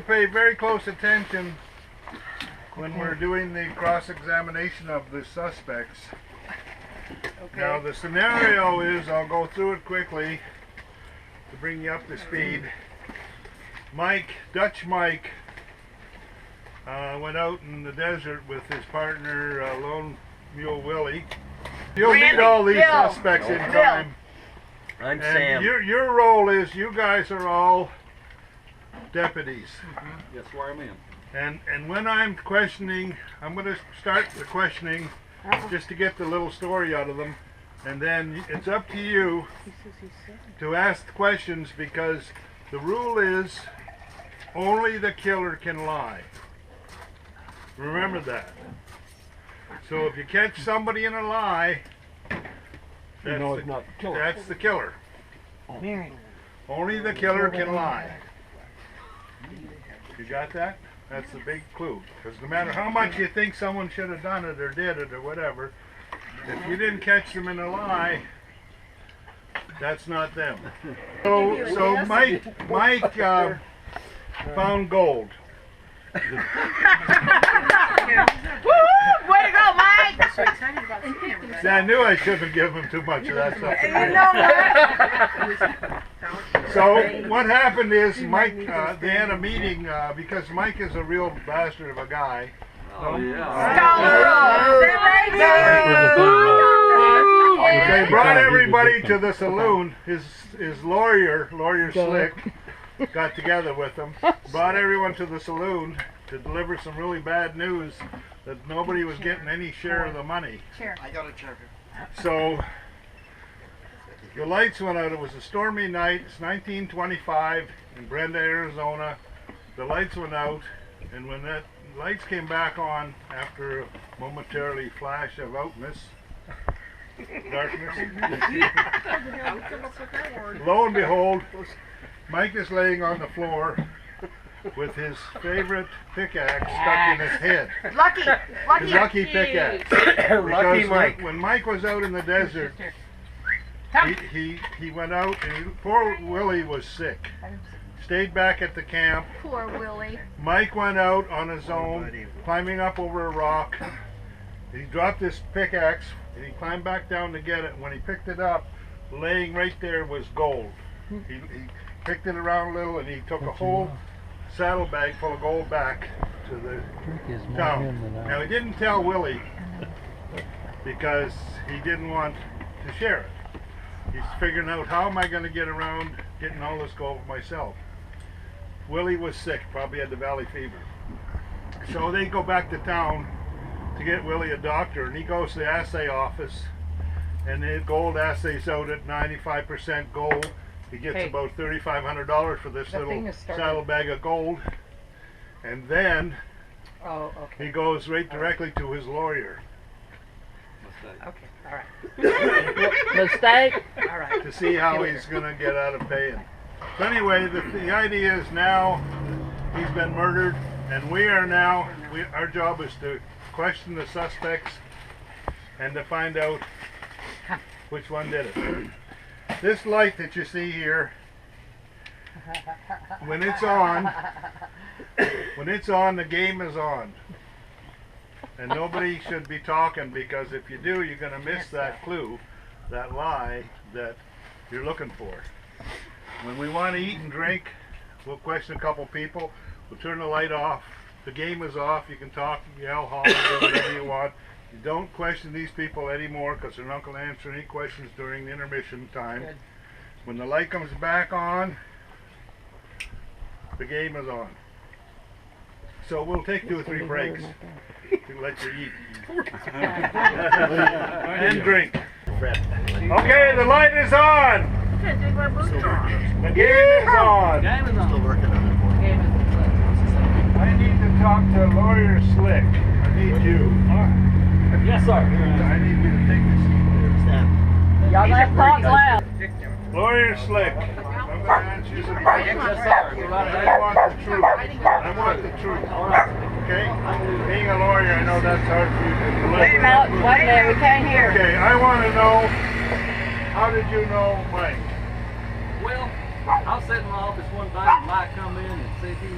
Pay very close attention when we're doing the cross-examination of the suspects. Okay. Now the scenario is, I'll go through it quickly to bring you up to speed. Dutch Mike, went out in the desert with his partner, Lone Mule Willie. You'll meet all these suspects in time. I'm And Sam. your role is, you guys are all deputies. Yes, where I'm in. And when I'm questioning, I'm going to start the questioning just to get the little story out of them. And then it's up to you to ask questions, because the rule is only the killer can lie. Remember that. So if you catch somebody in a lie, that's the killer. Only the killer can lie. You got that? That's the big clue. Because no matter how much you think someone should have done it or did it or whatever, if you didn't catch them in a lie, that's not them. So Mike found gold. Woo! Way to go, Mike! I'm so excited about seeing everybody. See, I knew I shouldn't have given him too much of that stuff. You know what? So what happened is Mike, they had a meeting, because Mike is a real bastard of a guy. Oh, yeah. They brought everybody to the saloon. His lawyer Slick, got together with them, brought everyone to the saloon to deliver some really bad news that nobody was getting any share of the money. Sure. I got a checker. So the lights went out. It was a stormy night. It's 1925 in Brenda, Arizona. The lights went out, and when that lights came back on after a momentarily flash of darkness, lo and behold, Mike is laying on the floor with his favorite pickaxe stuck in his head. His lucky pickaxe. Lucky Because Mike. when Mike was out in the desert, he went out, and poor Willie was sick. Stayed back at the camp. Poor Willie. Mike went out on his own, climbing up over a rock. He dropped his pickaxe, and he climbed back down to get it. When he picked it up, laying right there was gold. He picked it around a little, and he took a whole saddlebag full of gold back to the town. Now he didn't tell Willie because he didn't want to share it. He's figuring out, how am I going to get around getting all this gold myself? Willie was sick, probably had the valley fever. So they go back to town to get Willie a doctor, and he goes to the assay office, and the gold assay's out at 95% gold. He gets about $3,500 for this little saddlebag of gold, and then he goes right directly to his lawyer. Okay, all right. Mistake? All right. To see how he's going to get out of paying. So anyway, the idea is now he's been murdered, and we are now, our job is to question the suspects and to find out which one did it. This light that you see here, when it's on, the game is on. And nobody should be talking, because if you do, you're going to miss that clue, that lie that you're looking for. When we want to eat and drink, we'll question a couple people. We'll turn the light off. The game is off. You can talk, yell, holler, do whatever you want. You don't question these people anymore, because they're not going to answer any questions during the intermission time. Good. When the light comes back on, the game is on. So we'll take 2 or 3 breaks to let you eat and drink. Okay, the light is on. The game is on. Still working on it. I need to talk to Lawyer Slick. I need you. Yes, sir. I need you to take this. Y'all have to talk loud. Lawyer Slick, I'm going to answer some questions. I want the truth. I want the truth. Okay? Being a lawyer, I know that's hard for you to deliver. Wait a minute, we can't hear. Okay, I want to know, how did you know Mike? Well, I was sitting in my office one day and Mike come in and said he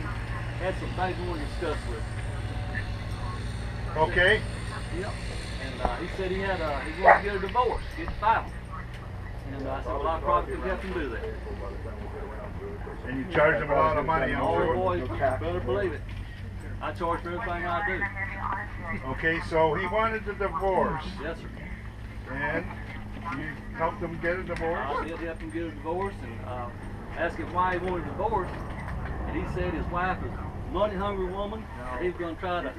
had some things we wanted to discuss with him. Okay. Yep. And he said he wanted to get a divorce, get final. And I said, well, I probably could help him do that. And you charge him a lot of money, I'm Oh sure. boy, you better believe it. I charge for everything I do. Okay, so he wanted the divorce, Yes, sir. and you helped him get a I divorce? did help him get a divorce and asked him why he wanted a divorce. And he said his wife was a money-hungry woman, and he was going to try to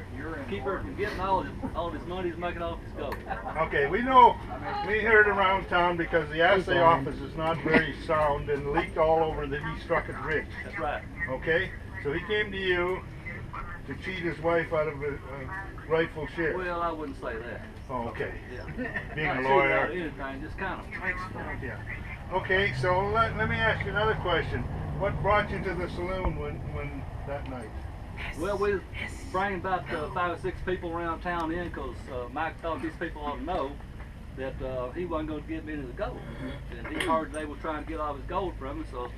keep her from getting all his money he's making off his gold. Okay, we know, we heard around town because the assay office is not very sound and leaked all over that he struck it rich. That's right. Okay, so he came to you to cheat his wife out of a rightful share. Well, I wouldn't say that. Oh, okay. Yeah. Being Not a cheating out lawyer. of anything, just kind of. Yeah. Okay, so let me ask you another question. What brought you to the saloon when that night? Well, we was bringing about 5 or 6 people around town in because Mike thought these people ought to know that he wasn't going to give me any of the gold. And he heard they were trying to get all his gold from him, so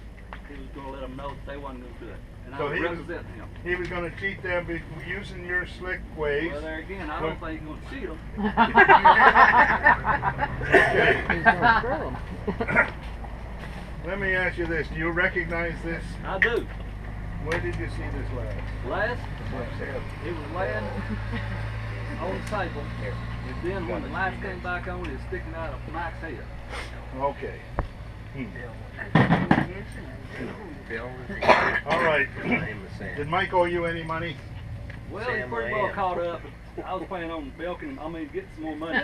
he was going to let them know that they wasn't going to do it. And So I was he was- representing him. He was going to cheat them using your slick ways. Well, there again, I don't think he's going to cheat them. Okay. He's gonna screw 'em. Let me ask you this. Do you recognize this? I do. Where did you see this last? Last, it was laying on the table. And then when the lights came back on, it was sticking out of Mike's head. Okay. All right. Did Mike owe you any money? Well, he's pretty well caught up. I was planning on milking him, getting some more money.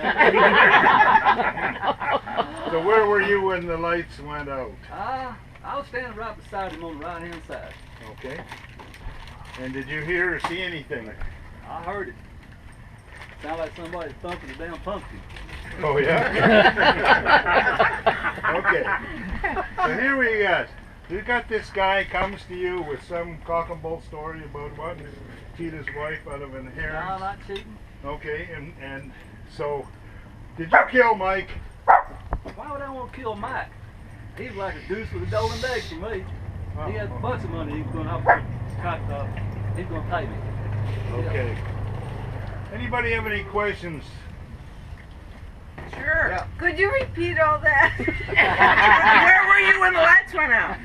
So where were you when the lights went out? I was standing right beside him on the right-hand side. Okay. And did you hear or see anything? I heard it. Sounded like somebody thumping a damn pumpkin. Oh, yeah? Okay. So here we got. We got this guy comes to you with some cock and bull story about wanting to cheat his wife out of an No, inheritance. not cheating. Okay, and so did you kill Mike? Why would I want to kill Mike? He was like a goose with a golden egg for me. He had a bunch of money he was going to have to he's going to pay me. Okay. Anybody have any questions? Sure. Yeah. Could you repeat all that? Where were you when the lights went out?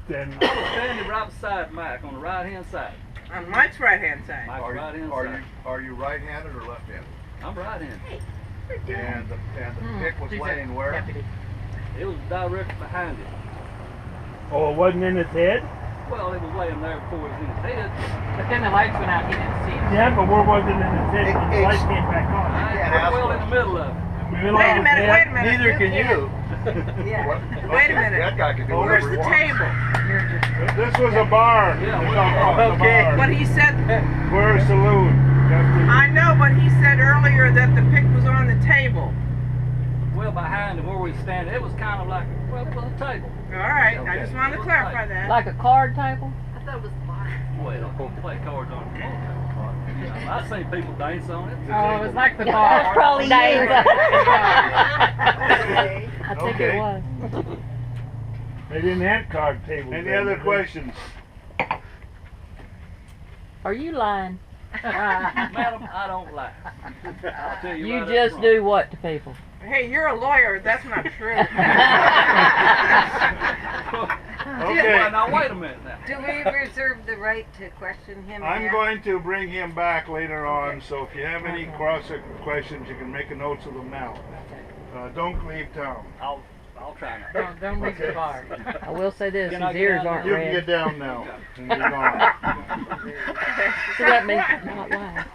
Then I was standing right beside Mike on the right-hand side. On Mike's right-hand side. Mike's right-hand side. Are you right-handed or left-handed? I'm right-handed. And the pick was laying where? It was directly behind it. Oh, it wasn't in his head? Well, it was laying there before it was in his head. But then the lights went out, he didn't see it. Yeah, but where was it in his head when the lights came back on? I was well in the middle of it. Middle Wait of a his minute, head? wait a minute. Neither can you. Yeah. What? Wait a minute. That guy can do Where's whatever the he wants. table? this was a bar. Yeah, We're well, talking about the okay. bar. But he said, We're a saloon. I know, but he said earlier that the pick was on the table. Well, behind where we were standing, it was kind of like, well, it was a table. All right, I just wanted to clarify that. Like a card table? I thought it was the bar. Well, don't play cards on the floor. I've seen people dance on it. Oh, it was like the bar. That's probably Dave. Okay. I think Okay. it was. They didn't have card tables. Any then, other did they? questions? Are you lying? Madam, I don't lie. I'll tell you You right up just front. do what to people? Hey, you're a lawyer. That's not true. Okay. Well, now wait a minute now. Do we reserve the right to question him? I'm here? going to bring him back later on, so if you have any cross questions, you can make a note of them now. Don't leave town. I'll try not. Don't leave the bar. I will say this, Can I his get ears out aren't You can get red. down now. And be gone. So that means not lying.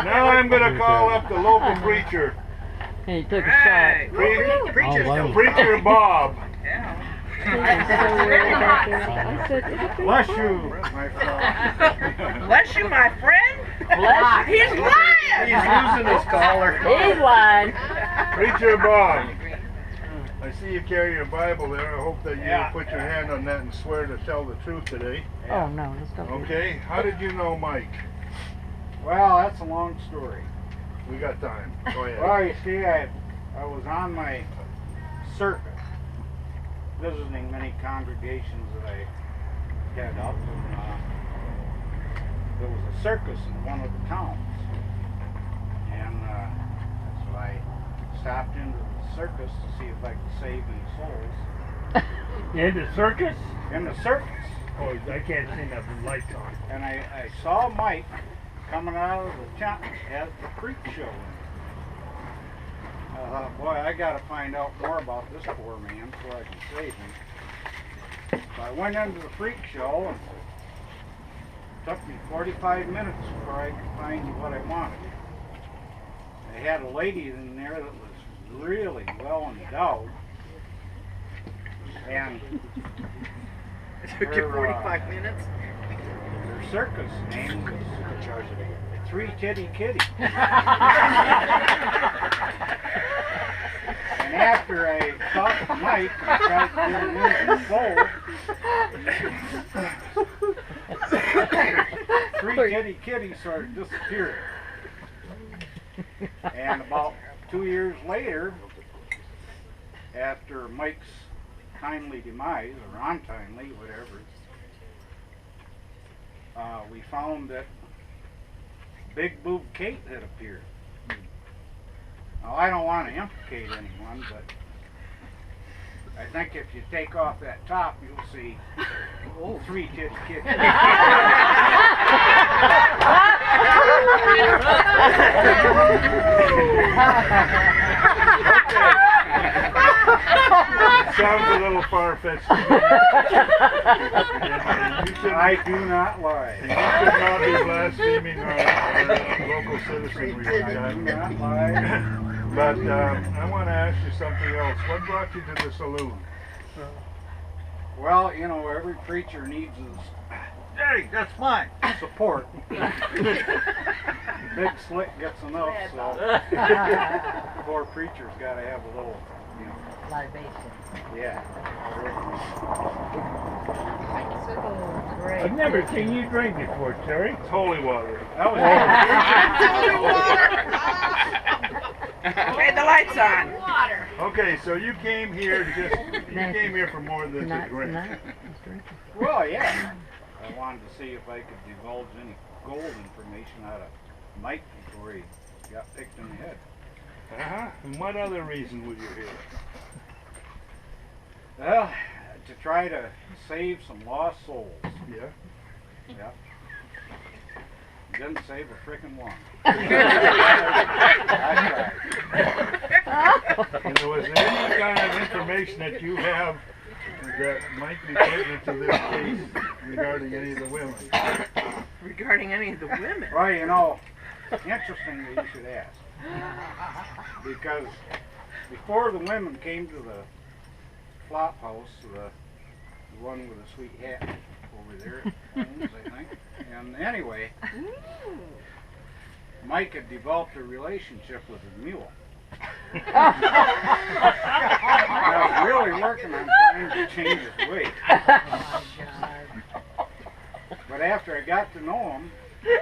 Now I'm going to call up the local preacher, And he took a Right. Preacher Bob. Yeah. shot. He was so worried about that. I said, Bless you, my friend. Bless you, my friend. bless you. He's lying. He's losing his collar. He's lying. Preacher Bob. I see you carry your Bible there. I hope that you put your hand on that and swear to tell the truth today. Oh no, let's go. Okay? How did you know Mike? Well, that's a long story. We got time. Go ahead. Well, you see, I was on my circuit visiting many congregations that I head up, and there was a circus in one of the towns. And so I stopped into the circus to see if I could save any souls. In the circus? In the circus. Oh, I can't see nothing. Lights on. And I saw Mike coming out of the tent at the freak show. I thought, boy, I got to find out more about this poor man so I can save him. So I went into the freak show, and it took me 45 minutes before I could find what I wanted. They had a lady in there that was really well endowed. And It took you 45 minutes? Her circus name was Three Titty Kitty. And after I talked to Mike and tried to get him in the fold, Three Titty Kitty sort of disappeared. And about 2 years later, after Mike's timely demise, or untimely, whatever, we found that Big Boob Kate had appeared. Now, I don't want to implicate anyone, but I think if you take off that top, you'll see Three Titty Kitty. Sounds a little far-fetched to me. I do not lie. You should not be blaspheming our local citizenry. I do not lie. But I want to ask you something else. What brought you to the saloon? Well, you know, every preacher needs his, hey, that's mine, support. Big Slick gets enough, so poor preacher's got to have a little, you know. Libation. Yeah. I've never seen you drink before, Terry. It's holy water. That was Okay, the light's on. Water. Okay, so you came here for more than to drink. Well, yeah. I wanted to see if I could divulge any gold information out of Mike before he got picked in the head. Uh-huh. And what other reason were you here? Well, to try to save some lost souls. Yeah. Yeah. Didn't save a frickin' one. And there was any kind of information that you have that might be pertinent to this case regarding any of the women? Regarding any of the women. Well, you know, interesting that you should ask. Because before the women came to the flop house, the one with the sweet hat over there, owns, I think. And anyway, Mike had developed a relationship with his mule. I was really working on trying to change his weight. But after I got to know him, you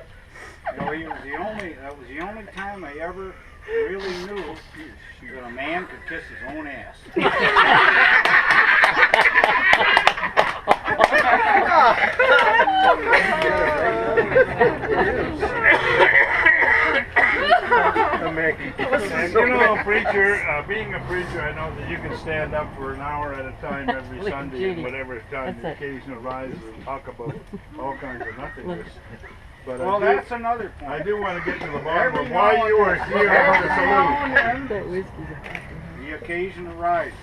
know, that was the only time I ever really knew that a man could kiss his own ass. And you know, preacher, being a preacher, I know that you can stand up for an hour at a time every Sunday and whatever time the occasion arises and talk about all kinds of nothingness. But Well, that's another point. I do want to get to the bottom of why you were here at the saloon. The occasion arises.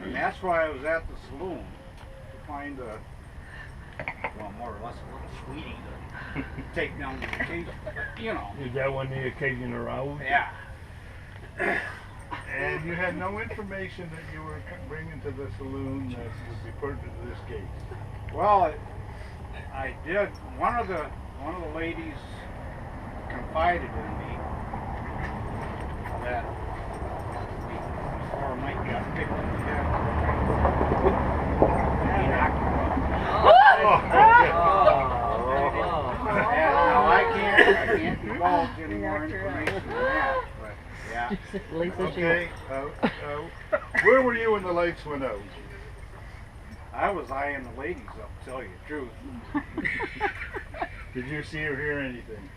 And that's why I was at the saloon to find a, well, more or less a little sweetie to take down the occasion. But, you know. Is that when the occasion arose? Yeah. And you had no information that you were bringing to the saloon that would be pertinent to this case. Well, I did. One of the ladies confided in me that before Mike got picked in the head, he knocked her off. And now I can't divulge any more information than that. But yeah. Okay. Where were you when the lights went out? I was eyeing the ladies up, to tell you the truth. Did you see or hear anything?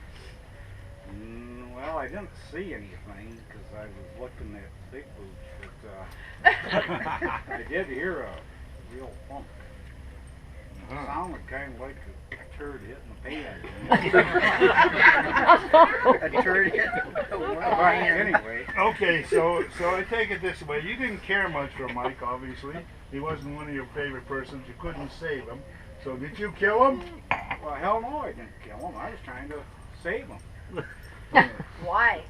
Well, I didn't see anything because I was looking at big boobs, but I did hear a real thump. It sounded kind of like a turd hitting the pan. A turd hit. Anyway. Okay, so I take it this way. You didn't care much for Mike, obviously. He wasn't one of your favorite persons. You couldn't save him. So did you kill him? Well, hell no, I didn't kill him. I was trying to save him. Why?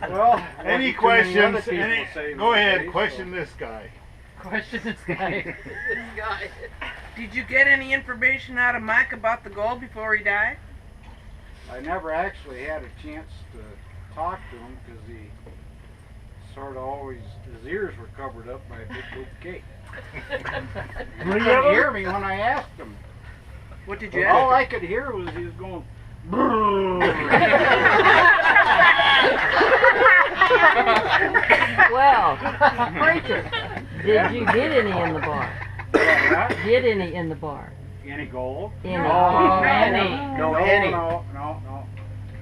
Well, Any questions? Go ahead, question this guy. Question this guy. Did you get any information out of Mike about the gold before he died? I never actually had a chance to talk to him because he sort of always, his ears were covered up by a big boob cake. He couldn't hear me when I asked him. What did you All ask? I could hear was he was going, Well, preacher, did you get any in the bar? "What? Get any in the bar? Any gold? Any? No, any. No.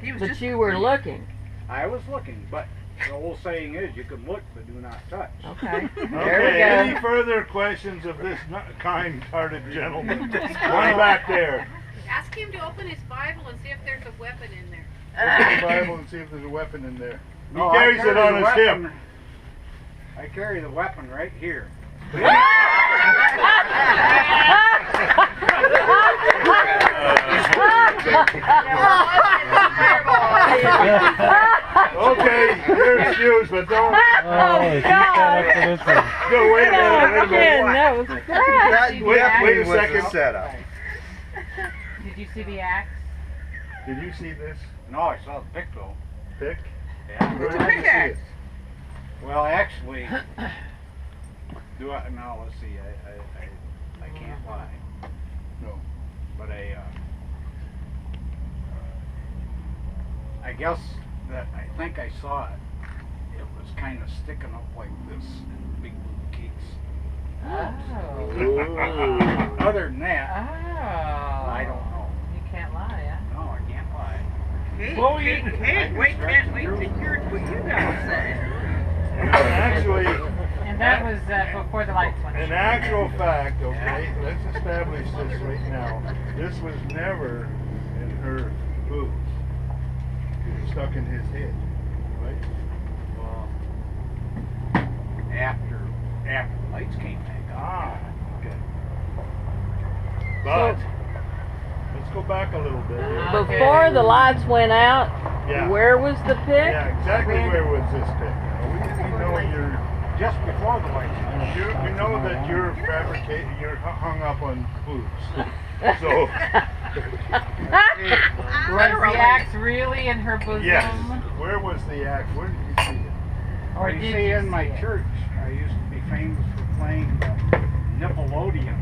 He was But just you were looking. I was looking, but the old saying is you can look but do not touch. Okay. Okay, There we any go. further questions of this kind-hearted gentleman? One back there. Ask him to open his Bible and see if there's a weapon in there. Open the Bible and see if there's a weapon in there. He No, I carries it carry on the his hip. weapon- I carry the weapon right here. Okay, you're excused, but don't. Oh, God. Go, wait a minute, Again, that was great. That Wait a definitely was second. a setup. Did you see the axe? Did you see this No, I saw the pick though. pic? Yeah. Where did you see it? Well, actually, do I? No, let's see. I can't lie. No. But I guess that I think I saw it. It was kind of sticking up like this in big blue cakes. Oh. Other than that, Oh. I don't know. You can't lie, No, I can't lie. Hey, Well, hey, you- can't wait to hear what you gotta say. Actually, huh? And that was before the lights went in on. actual fact, okay, let's establish this right now. This was never in her boobs. It was stuck in his head, right? Well, after the lights came back on. Ah, okay. But let's go back a little bit here. Before the lights went out, Yeah. where was the pic? Yeah, exactly where was this pic? We know you're. Just before the lights. We know that you're you're hung up on boobs. So, Was the axe really in her bosom? yes. Where was the act? Where did you see it? Or You did see, you in my see it? church, I used to be famous for playing Nickelodeon.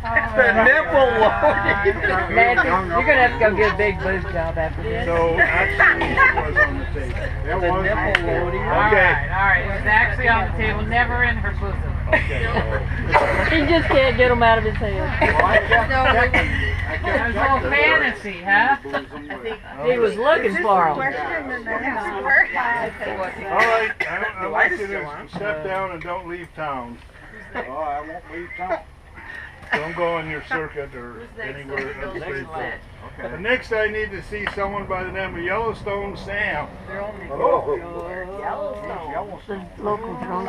The nipple loading. Nancy, you're gonna have to go get a big boob job after this. So actually, it was on the table. That was nipple loading. Okay. All right. It was actually on the table, never in her bosom. Okay. He just can't get them out of his head. Well, I kept checking. I That kept was a little checking fantasy, huh? bosom, but He was looking for them. Question and answer. All right. I want you to step down and don't leave town. oh, I won't leave town. Don't go on your circuit or anywhere else. Okay. Next, I need to see someone by the name of Yellowstone Sam. Oh. The local drunk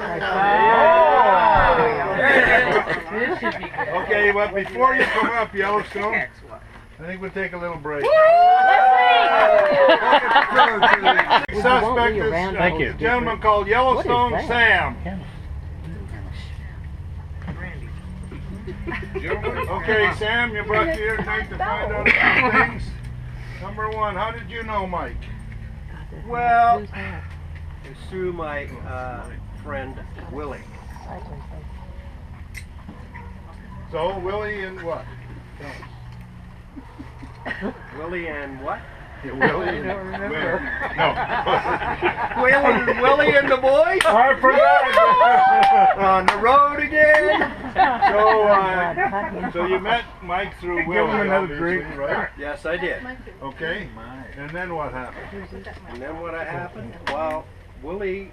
This should be good. Okay, but before you come up, Yellowstone, I think we'll take a little break. Suspect is Thank you. a gentleman called Yellowstone What is Sam. Okay, Sam, you brought you here tonight to find out a few things. Number one, how did you know Mike? Well, it's through my friend Willie. So, Willie and what? Willie and what? Yeah, Willie. I don't remember. No. Willie and the boys I forgot. on the road again. So you met Mike through Give Willie, him another obviously, drink. right? Yes, I did. Okay. And then what happened? And then what happened? Well, Willie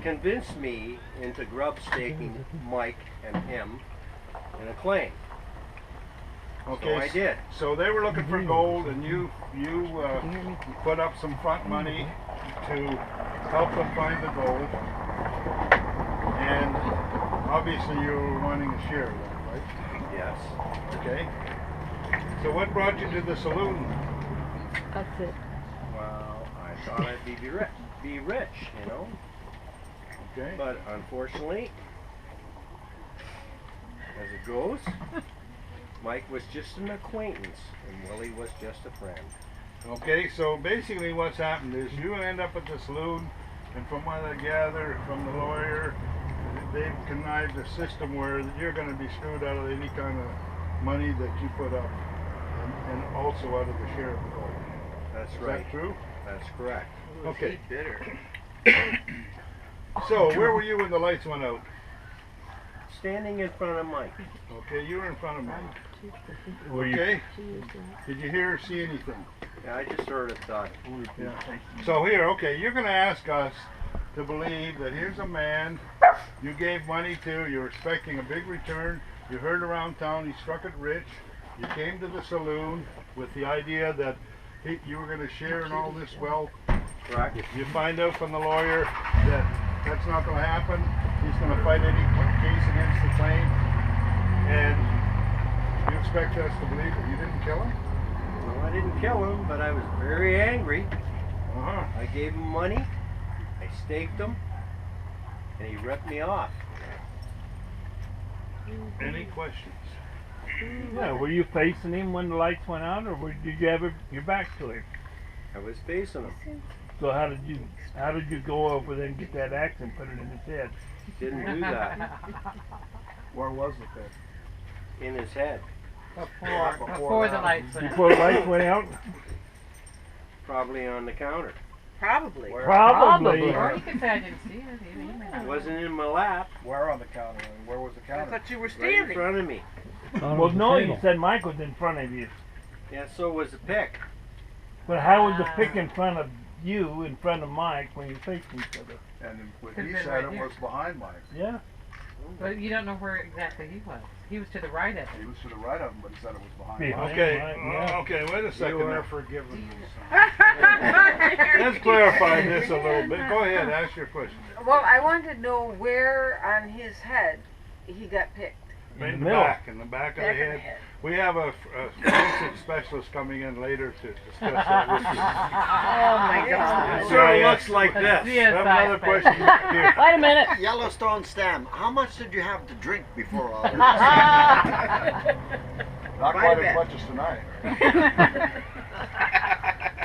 convinced me into grub staking Mike and him in a claim. Okay. So I did. So they were looking for gold, and you put up some front money to help them find the gold, and obviously you were wanting a share of that, right? Yes. Okay. So what brought you to the saloon? That's it. Well, I thought I'd be rich, you know. Okay. But unfortunately, as it goes, Mike was just an acquaintance, and Willie was just a friend. Okay, so basically what's happened is you end up at the saloon, and from what I gather from the lawyer, they've connived a system where you're going to be screwed out of any kind of money that you put up, and also out of the share of the gold. That's Is right. that true? That's correct. Okay. Bitter. So where were you when the lights went out? Standing in front of Mike. Okay, you were in front of Mike. Were you? Okay. Did you hear or see anything? Yeah, I just sort of thought. Yeah. So here, okay, you're going to ask us to believe that here's a man you gave money to, you're expecting a big return, you heard around town he struck it rich, you came to the saloon with the idea that you were going to share in all this wealth. Correct. You find out from the lawyer that that's not going to happen, he's going to fight any case against the claim, and you expect us to believe that you didn't kill him? Well, I didn't kill him, but I was very angry. Uh-huh. I gave him money, I staked him, and he ripped me off. Any questions? Yeah, were you facing him when the lights went out, or did you have your back to him? I was facing him. So how did you go over there and get that axe and put it in his head? Didn't do that. Where was the pit? In his head. Before the lights went out. Before the lights went out? Probably on the counter. Probably. Probably. Or you could say I didn't see it. You may It not. wasn't in my lap. Where on the counter? And where was the I counter? thought you were Right in standing. front of me. Well, no, you said Mike was in front of you. Yeah, so was the pick. But how was the pick in front of you, in front of Mike, when you faced each other? And what Could've he been said right it here. was behind Mike. Yeah. But you don't know where exactly he was. He was to the right of He him. was to the right of him, but he said it was behind Yeah. Mike. Okay, Yeah. okay, wait a second. You are now. forgiven. Let's clarify this a little bit. Go ahead, ask your question. Well, I wanted to know where on his head he got picked. In the middle. back, in the back of the Back of the head. head. We have a forensic specialist coming in later to discuss that with you. Oh my God. It sort of looks like That's this. I have another question back here. Wait a minute. Yellowstone Stem, how much did you have to drink before all this? Not Quite quite a as bit. much as tonight.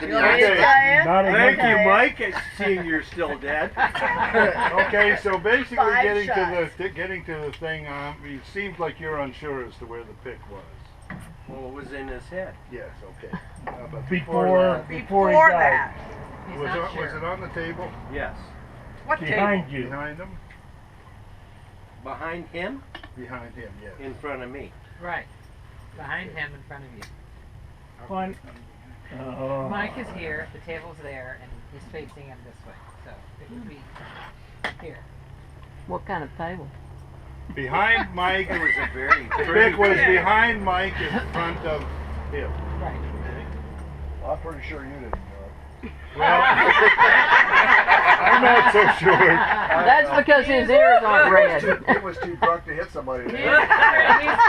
You want me to tell you? Not Thank enough. you, Mike. Seeing you're still dead. Okay, so basically Five getting shots. to the thing, it seems like you're unsure as to where the pick was. Well, it was in his head. Yes, okay. But Before he Before died. that. He's was, not was sure. it on the table Yes. What table? Behind you. behind him? Behind him, Behind him, yes. in front of me. Right. Behind him in front of you. Fine. Mike is here, the table's there, and he's facing him this way. So it would be here. What kind of table? Behind Mike, It was a very the pretty pick was pick. behind Mike in front of him. Right. Well, I'm pretty sure you didn't do it. Well, I'm not so sure. That's because his ears aren't red. He was too drunk to hit somebody. He's There.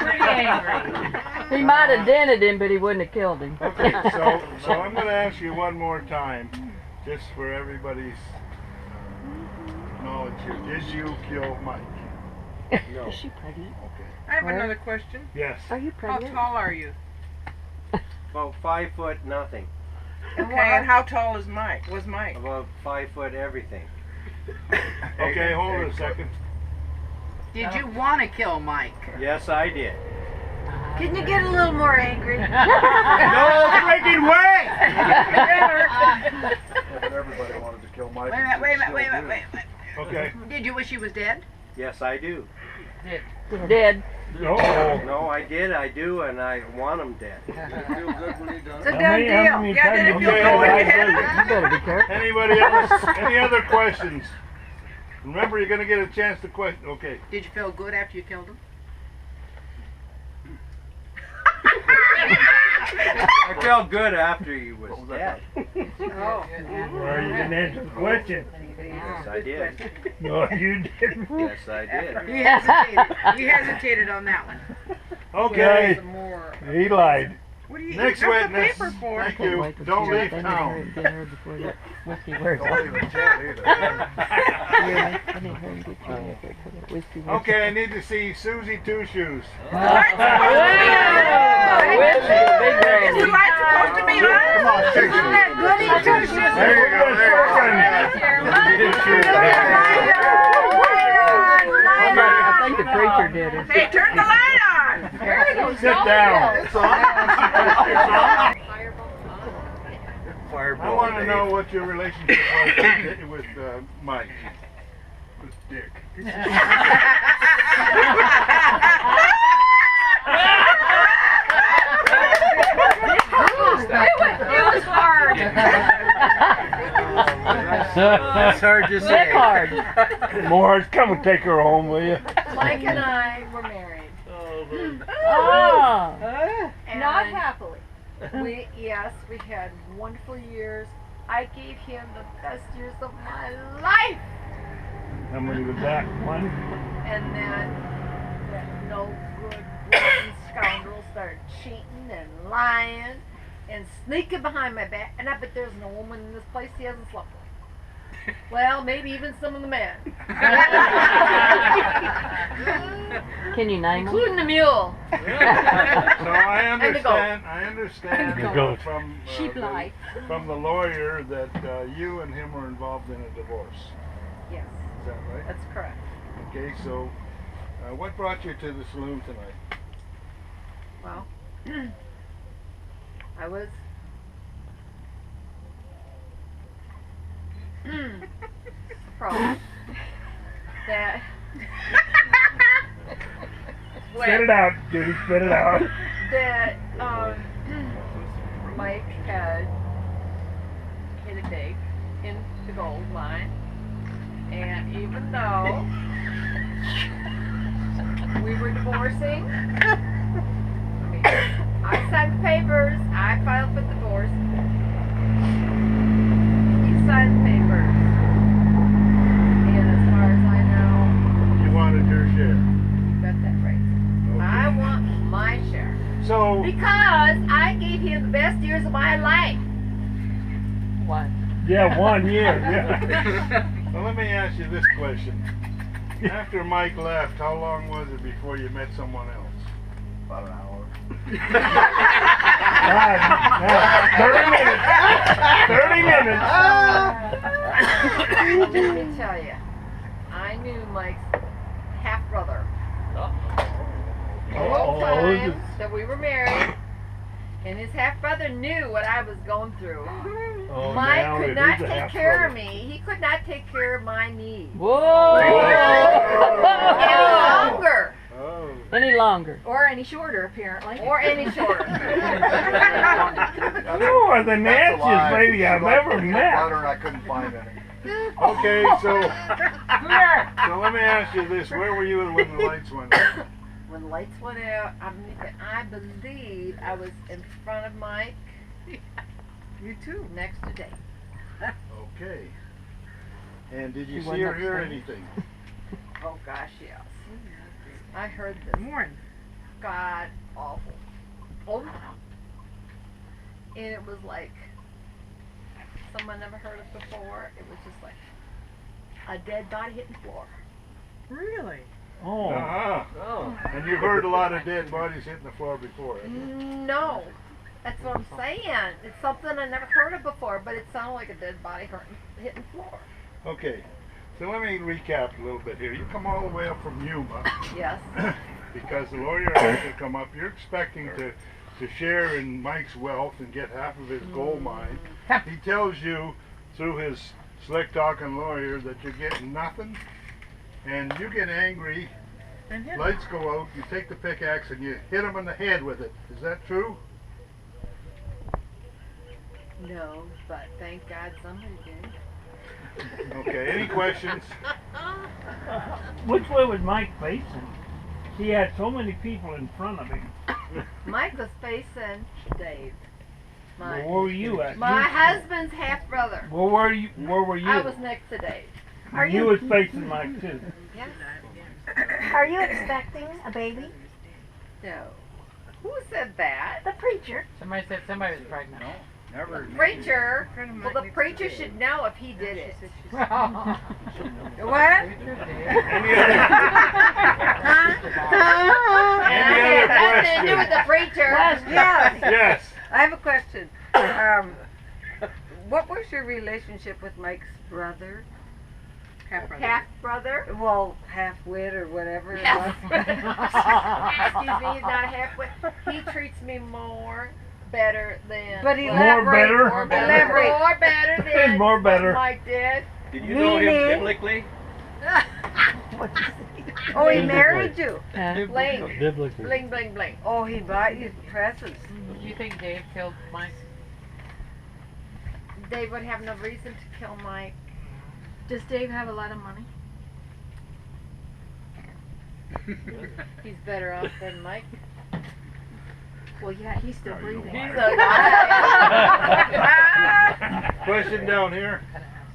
pretty angry. He might have dented him, but he wouldn't have killed him. Okay, so I'm going to ask you one more time, just for everybody's knowledge here. Did you kill Mike? No. Is she pregnant? Okay. I have another question. Yes. Are you How pregnant? tall are you? About 5 foot nothing. Okay, and how tall is Mike? Was Mike? About 5 foot everything. Okay, hold on a second. Did you want to kill Mike? Yes, I did. Can you get a little more angry? No freaking way! But everybody wanted to kill Mike. Wait a minute. Okay. Did you wish he was dead? Yes, I do. Dead. No. No, I did. I do, and I want him dead. It's a done How deal. many Yeah, did it feel Okay, good when you okay. had it? You better be careful. Anybody else? Any other questions? Remember, you're gonna get a chance to question. Okay. Did you feel good after you killed him? I felt good after he was dead. Oh. Well, you didn't answer the question. Yes, I did. No, you didn't. Yes, I did. He hesitated. He hesitated on that one. Okay. Some more. He lied. What do you Next use the witness. paper for? Thank you. Don't leave town. Get her before the whiskey wears off. Don't even tell either. I need her to get you before the whiskey wears Okay, I need to see Susie Two Shoes. Is the light supposed to be on? Come on, shake it. There you go. I think the preacher did it. Hey, turn the light on! Sit down. It's on. I want to know what your relationship was with Mike. With Dick. It was hard. It's hard to say. hard. Morris, come and take her home, will you? Mike and I were married. Oh. Not happily. We had wonderful years. I gave him the best years of my life. How many was that? One? And then that no good rotten scoundrel started cheating and lying and sneaking behind my back. And I bet there's no woman in this place he hasn't slept with. Well, maybe even some of the men. Can you name them? Including the mule. So I And the goat. understand The goat. Sheep life. from the lawyer that you and him were involved in a divorce. Yes, Is that right? that's correct. Okay, so what brought you to the saloon tonight? Well, I was surprised that Spit it out, Judy, spit it out. that Mike had hit a dig in the gold mine, and even though we were divorcing, I signed the papers, I filed for divorce, he signed the papers, and as far as I know, You wanted your share. you got that right. Okay. I want my share. So Because I gave him the best years of my life. What? Yeah, 1 year. Yeah. well, let me ask you this question. After Mike left, how long was it before you met someone else? About an hour. 30 minutes. 30 minutes. Let me tell you, I knew Mike's half brother. The whole time that we were married, and his half brother knew what I was going through. Oh, Mike now could it not is a take half care brother. of me. He could not take care of my needs Whoa. any longer Oh. Any longer. or any shorter, apparently, or any shorter. You are the nastiest lady I've ever met. Butter, I couldn't find any. Okay, so let me ask you this: where were you when the lights went out? When the lights went out, I believe I was in front of Mike. You too. Next to Dave. Okay. And did you She see or wasn't hear upstairs. anything? Oh gosh, yes. I heard this Morning. god awful. Oh. And it was like someone never heard of before. It was just like a dead body hitting the floor. Really? Oh. Uh-huh. And you've heard a lot of dead bodies hitting the floor before. haven't you? No. That's what I'm saying. It's something I never heard of before, but it sounded like a dead body hitting the floor. Okay. So let me recap a little bit here. You come all the way up from Yuma. Yes. because the lawyer has to come up. You're expecting to share in Mike's wealth and get half of his gold mine. He tells you through his slick talking lawyer that you're getting nothing, and you get angry. Lights go out. You take the pickaxe and you hit him in the head with it. Is that true? No, but thank God somebody did. Okay. Any questions? Which way was Mike facing? He had so many people in front of him. Mike was facing Dave. Well, where were you at? My husband's half brother. Where were you? Where were you? I was next to Dave. You was facing Mike too. Yes. Are you expecting a baby? No. Who said that? The preacher. Somebody said somebody was pregnant. No, never. The preacher. Well, the preacher should know if he did it. What? And I had nothing to do with the preacher. Yes. Yes. I have a question. What was your relationship with Mike's brother? Half brother. Half brother. Well, half-wit or whatever it Half was. Excuse me, he's not halfway. He treats me better than. But More better. More better than. More better. Mike did. Did you know him biblically? Oh, he married you. Bling. Bling, bling, bling. Oh, he bought you presents. Do you think Dave killed Mike? Dave would have no reason to kill Mike. Does Dave have a lot of money? He's better off than Mike. Well, yeah, he's still breathing. He's alive. Question down here.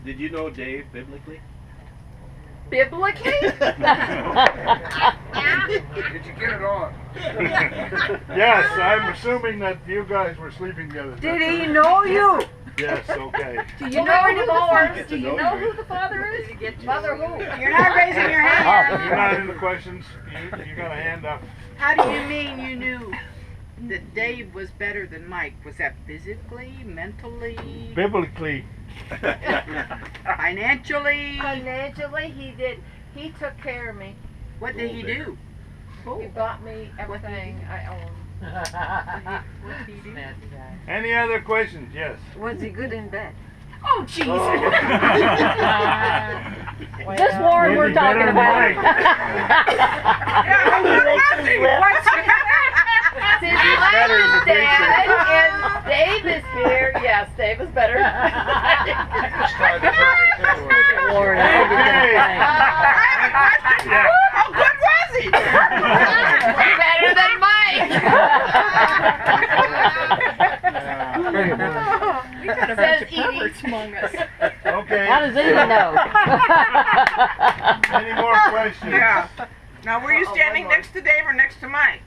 Did you know Dave biblically? Biblically? Did you get it on? Yes, I'm assuming that you guys were sleeping together. Did he know you? Yes, okay. Do you know who the father is? Do you know who the father is? Mother who? You're not raising your hand. You're not in the questions. You got a hand up. How do you mean you knew that Dave was better than Mike? Was that physically, mentally, Biblically. financially? Financially, he did. He took care of me. What did he do? He bought me everything I own. What did he do? Any other questions? Yes. Was he good in bed? Oh, Jesus! This Warren we're talking about. Since Mike is dead and Dave is here, yes, Dave is better. Warren, Okay. How good was he? Better than Mike. We got a bunch of perverts among us. Okay. How does he even know? Any more questions? Yeah. Now, were you standing next to Dave or next to Mike?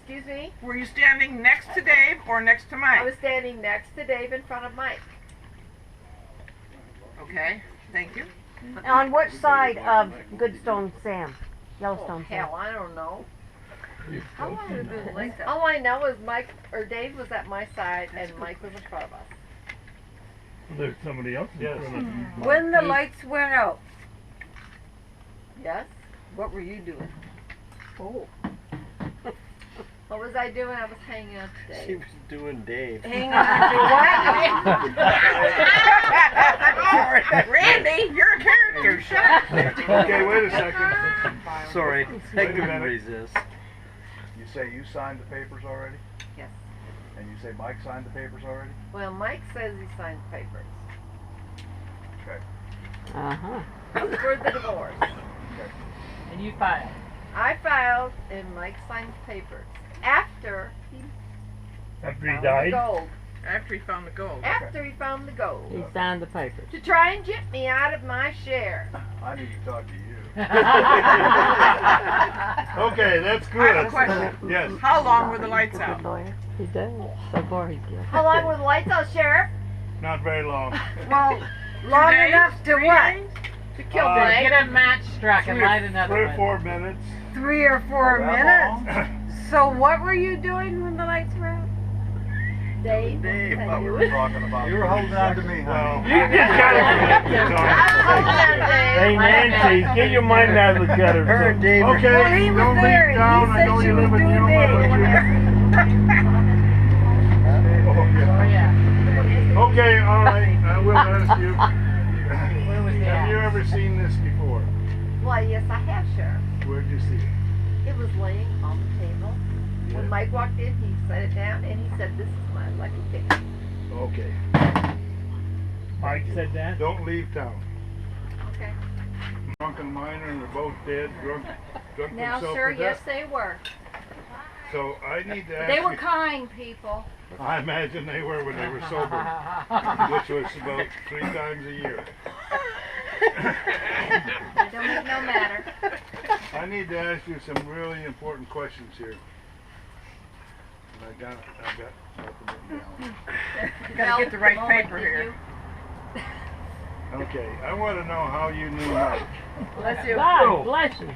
Excuse me? Were you standing next to Dave or next to I Mike? was standing next to Dave in front of Mike. Okay, thank you. On which side of Goodstone Sam? Yellowstone Sam? Hell, I don't know. How long did the lake go? All I know is Mike or Dave was at my side and Mike was in front of us. There's somebody else in front of you. When the lights went out, Yes? what were you doing? Oh. What was I doing? I was hanging out to She Dave. was doing Dave. Hanging on to what? Randy, you're a character. Shut up. Okay, wait a second. Sorry, I Wait a couldn't minute. resist. You say you signed the papers already? Yes. And you say Mike signed the papers already? Well, Mike says he signed the papers. Okay. Uh-huh. For the divorce. And you filed. I filed and Mike signed the papers. After he After he found died. the gold. After he found the gold. After he found the gold. He signed the papers. To try and get me out of my share. I need to talk to you. That's Okay, that's I have a good. question. Yes. How long were the lights out? Lawyer. He does. So far he's good. How long were the lights out, Sheriff? Not very long. Well, long days? enough to 3 what? days? To kill Uh, Blake. Get a match struck and light another 3 or one. 4 minutes. 3 or 4 That minutes. long? So what were you doing when the lights were out? Dave. Dave, I what knew we were it. talking about. You were holding on to me, Well, honey. You just gotta. Hey Nancy, get your mind out of the gutter. Her and Dave. okay, Well, he was don't there, leave and town. he I said know she you was live in doing Yuma, big. but you. Oh yeah. Okay, all right. I will ask you. Where was Have that? you ever seen this before? Why, yes, I have, Sheriff. Where'd you see it? It was laying on the table. When Yeah. Mike walked in, he set it down and he said, "This is my lucky ticket." Okay. Mike said that. Don't leave town. Okay. Drunken miner and they're both dead. Drunk Now, themselves sir, to yes, death. they were. So I need to ask They were you. kind people. I imagine they were when they were sober, which was about 3 times a year. It don't make no matter. I need to ask you some really important questions here. And I got nothing written down. You gotta get the right Well, paper did here. you? Okay, I want to know how you knew Mike. Let's do God bless you.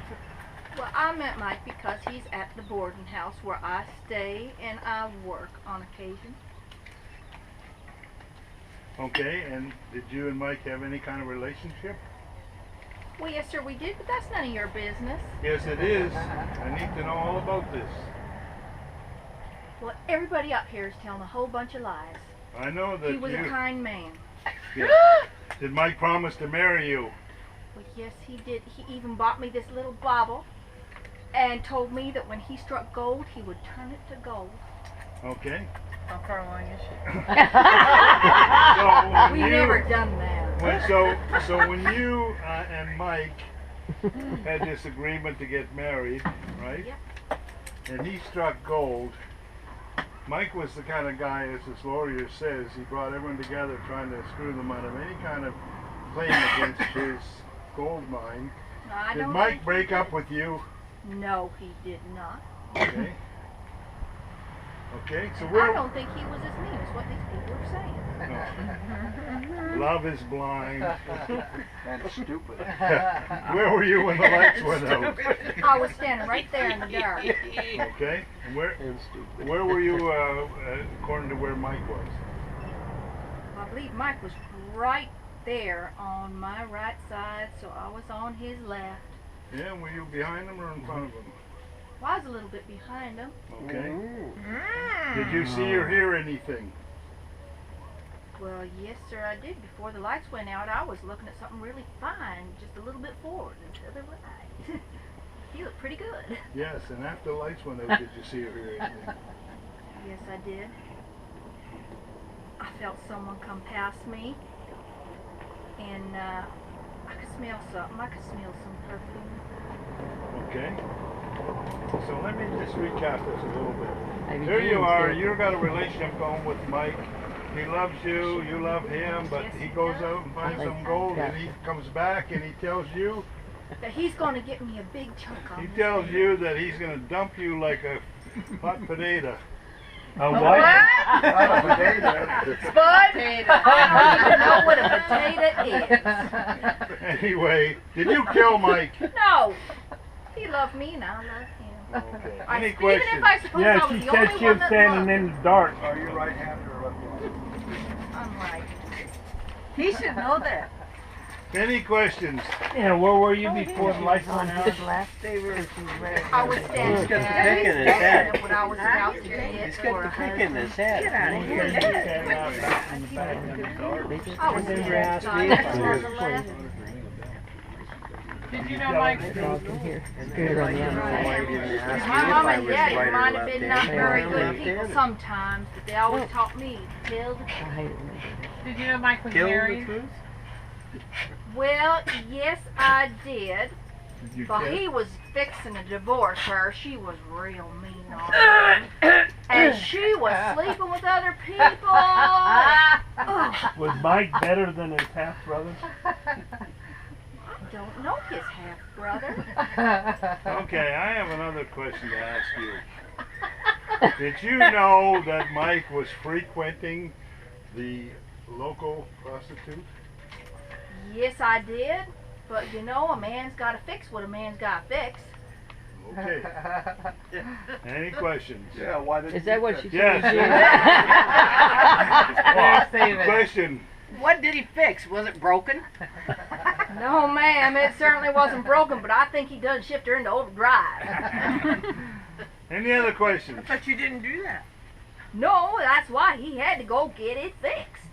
Well, I met Mike because he's at the boarding house where I stay and I work on occasion. Okay, and did you and Mike have any kind of relationship? Well, yes, sir, we did, but that's none of your business. Yes, it is. I need to know all about this. Well, everybody up here is telling a whole bunch of lies. I know that He was a you. kind man. Yes. Did Mike promise to marry you? Well, yes, he did. He even bought me this little bauble and told me that when he struck gold, he would turn it to gold. Okay. How far along is she? So when We you, never done that. so when you and Mike had this agreement to get married, right? Yep. And he struck gold. Mike was the kind of guy, as this lawyer says, he brought everyone together trying to screw them out of any kind of claim against his gold mine. No, I Did don't Mike think break he up with you? did. No, he did not. Okay. Okay, so I where don't think he was as mean as what these people are saying. love is blind. And stupid. Where were you when the lights went out? I was standing right there in the dark. Okay, and where were you according to where Mike was? I believe Mike was right there on my right side, so I was on his left. Yeah, were you behind him or in front of him? Well, I was a little bit behind him. Okay. Did you see or hear anything? Well, yes, sir, I did. Before the lights went out, I was looking at something really fine, just a little bit forward and to the right. He looked pretty good. Yes, and after the lights went out, did you see or hear anything? Yes, I did. I felt someone come past me, and I could smell something. I could smell some perfume. Okay. So let me just recap this a little bit. Maybe Here you James are, did. you've got a relationship going with Mike. He loves you, you love him, but Yes, he he goes does. out and finds I some think gold so. and he comes back and he tells you, That he's going to get me a big chunk on he this tells thing. you that he's going to dump you like a hot potato. A what? Spud? I don't even know what a potato is. Anyway, did you kill Mike? No. He loved me and I loved him. Okay. I, Any even questions? if I suppose I Yeah, was she the said only she one was that standing loved in the dark. Are you right-handed or left-handed? I'm right. He should know that. Any questions? Yeah, where were you before the lights went out? They were. I was standing He's got the there pick in his head. when I was about to get He's for got a the pick in husband. his head. Get out of here. I was Never standing asked beside me if him I on was- the left. Did you know Mike? Why didn't ask My me if mom I and was daddy right or might have been not left-handed? very I'm good people left-handed. sometimes, but they always taught me to tell the I truth. hate it. Did you know Mike was Kill the married? truth? Well, yes, I did. Did you But kill? he was fixing to divorce her. She was real mean on him. And she was sleeping with other people. Ugh. Was Mike better than his half brother? I don't know his half brother. Okay, I have another question to ask you. Did you know that Mike was frequenting the local prostitute? Yes, I did. But you know, a man's got to fix what a man's got to fix. Okay. Any questions? Yeah, why did Is that what she Yes. Question. What did he fix? Was it broken? No, ma'am, it certainly wasn't broken, but I think he done shift her into overdrive. Any other questions? I thought you didn't do that. No, that's why he had to go get it fixed.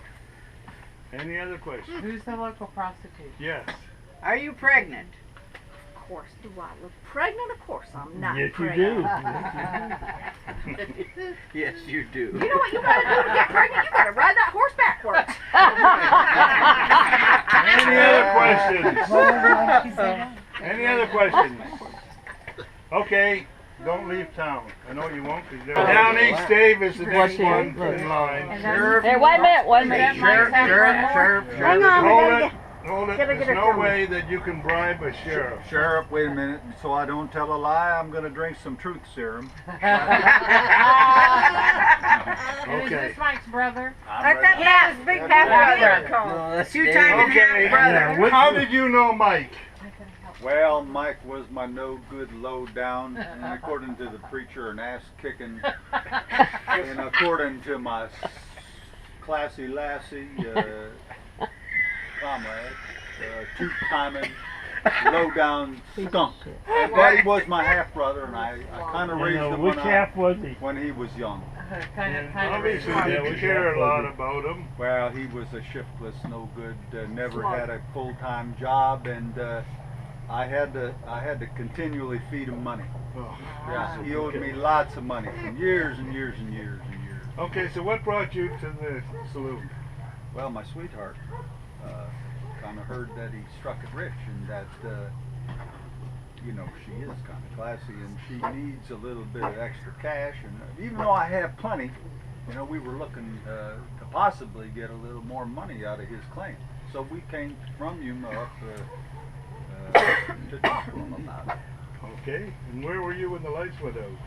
Any other questions? Who's the local prostitute? Yes. Are you pregnant? Of course, do I look pregnant? Of course I'm not Yes, you pregnant. do. Yes, you do. You know what you gotta do to get pregnant? You gotta ride that horse backwards. Any other questions? Any other questions? Okay, don't leave town. I know you won't, because down East Dave is the next one in line. Hey, wait a minute, wait a minute. Hang on, we Hold gotta it. Hold it. Gotta get There's it no from way that you can bribe a sheriff. Sheriff, wait a minute. So I don't tell a lie, I'm going to drink some truth serum. And is this Mike's brother? I thought that was big brother. Two-time Okay. brother. How did you know Mike? Well, Mike was my no good low down, and according to the preacher, an ass kicking, and according to my classy lassie comrade, two-timing low down skunk. And Daddy was my half brother, and I kind of raised him Which half was he? when he was young. Obviously, didn't care a lot about him. Well, he was a shiftless, no good, never had a full-time job, and I had to continually feed him money. Oh. Yeah, he owed me lots of money, for years and years and years and years. Okay, so what brought you to the saloon? Well, my sweetheart kind of heard that he struck it rich, and that you know, she is kind of classy, and she needs a little bit of extra cash. And even though I have plenty, you know, we were looking to possibly get a little more money out of his claim. So we came from you up to talk to him about it. Okay, and where were you when the lights went out?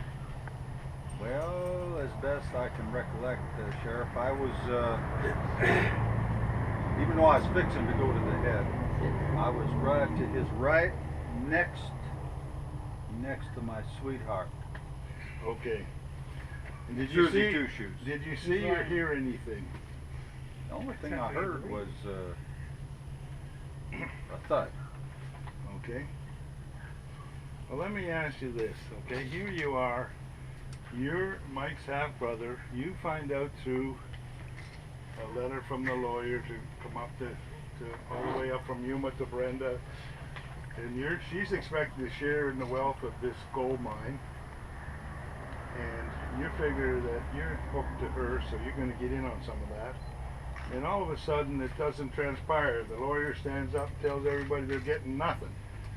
Well, as best I can recollect, Sheriff, I was, even though I was fixing to go to the head, I was right to his right, next to my sweetheart. Okay. And did you Susie see? Two Shoes. Did you see or hear anything? The only thing I heard was a thud. Okay. Well, let me ask you this. Okay, here you are. You're Mike's half brother. You find out through a letter from the lawyer to come up to all the way up from Yuma to Brenda, and she's expected to share in the wealth of this gold mine, and you figure that you're hooked to her, so you're going to get in on some of that. And all of a sudden, it doesn't transpire. The lawyer stands up and tells everybody they're getting nothing.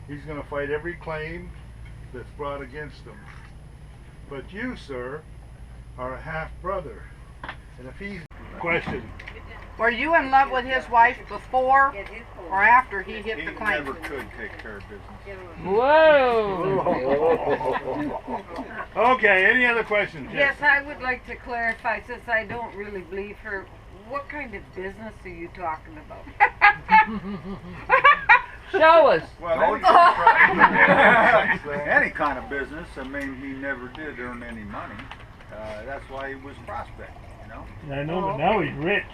He's going to fight every claim that's brought against them. But you, sir, are a half brother, and if he's question. Were you in love with his wife before or after he hit the claim? He never could take care of business. Whoa! Okay, any other questions? Yes, I would like to clarify, since I don't really believe her, what kind of business are you talking about? Show us. Well, any kind of business. I mean, he never did earn any money. That's why he was prospecting, you know. I know, but now he's rich.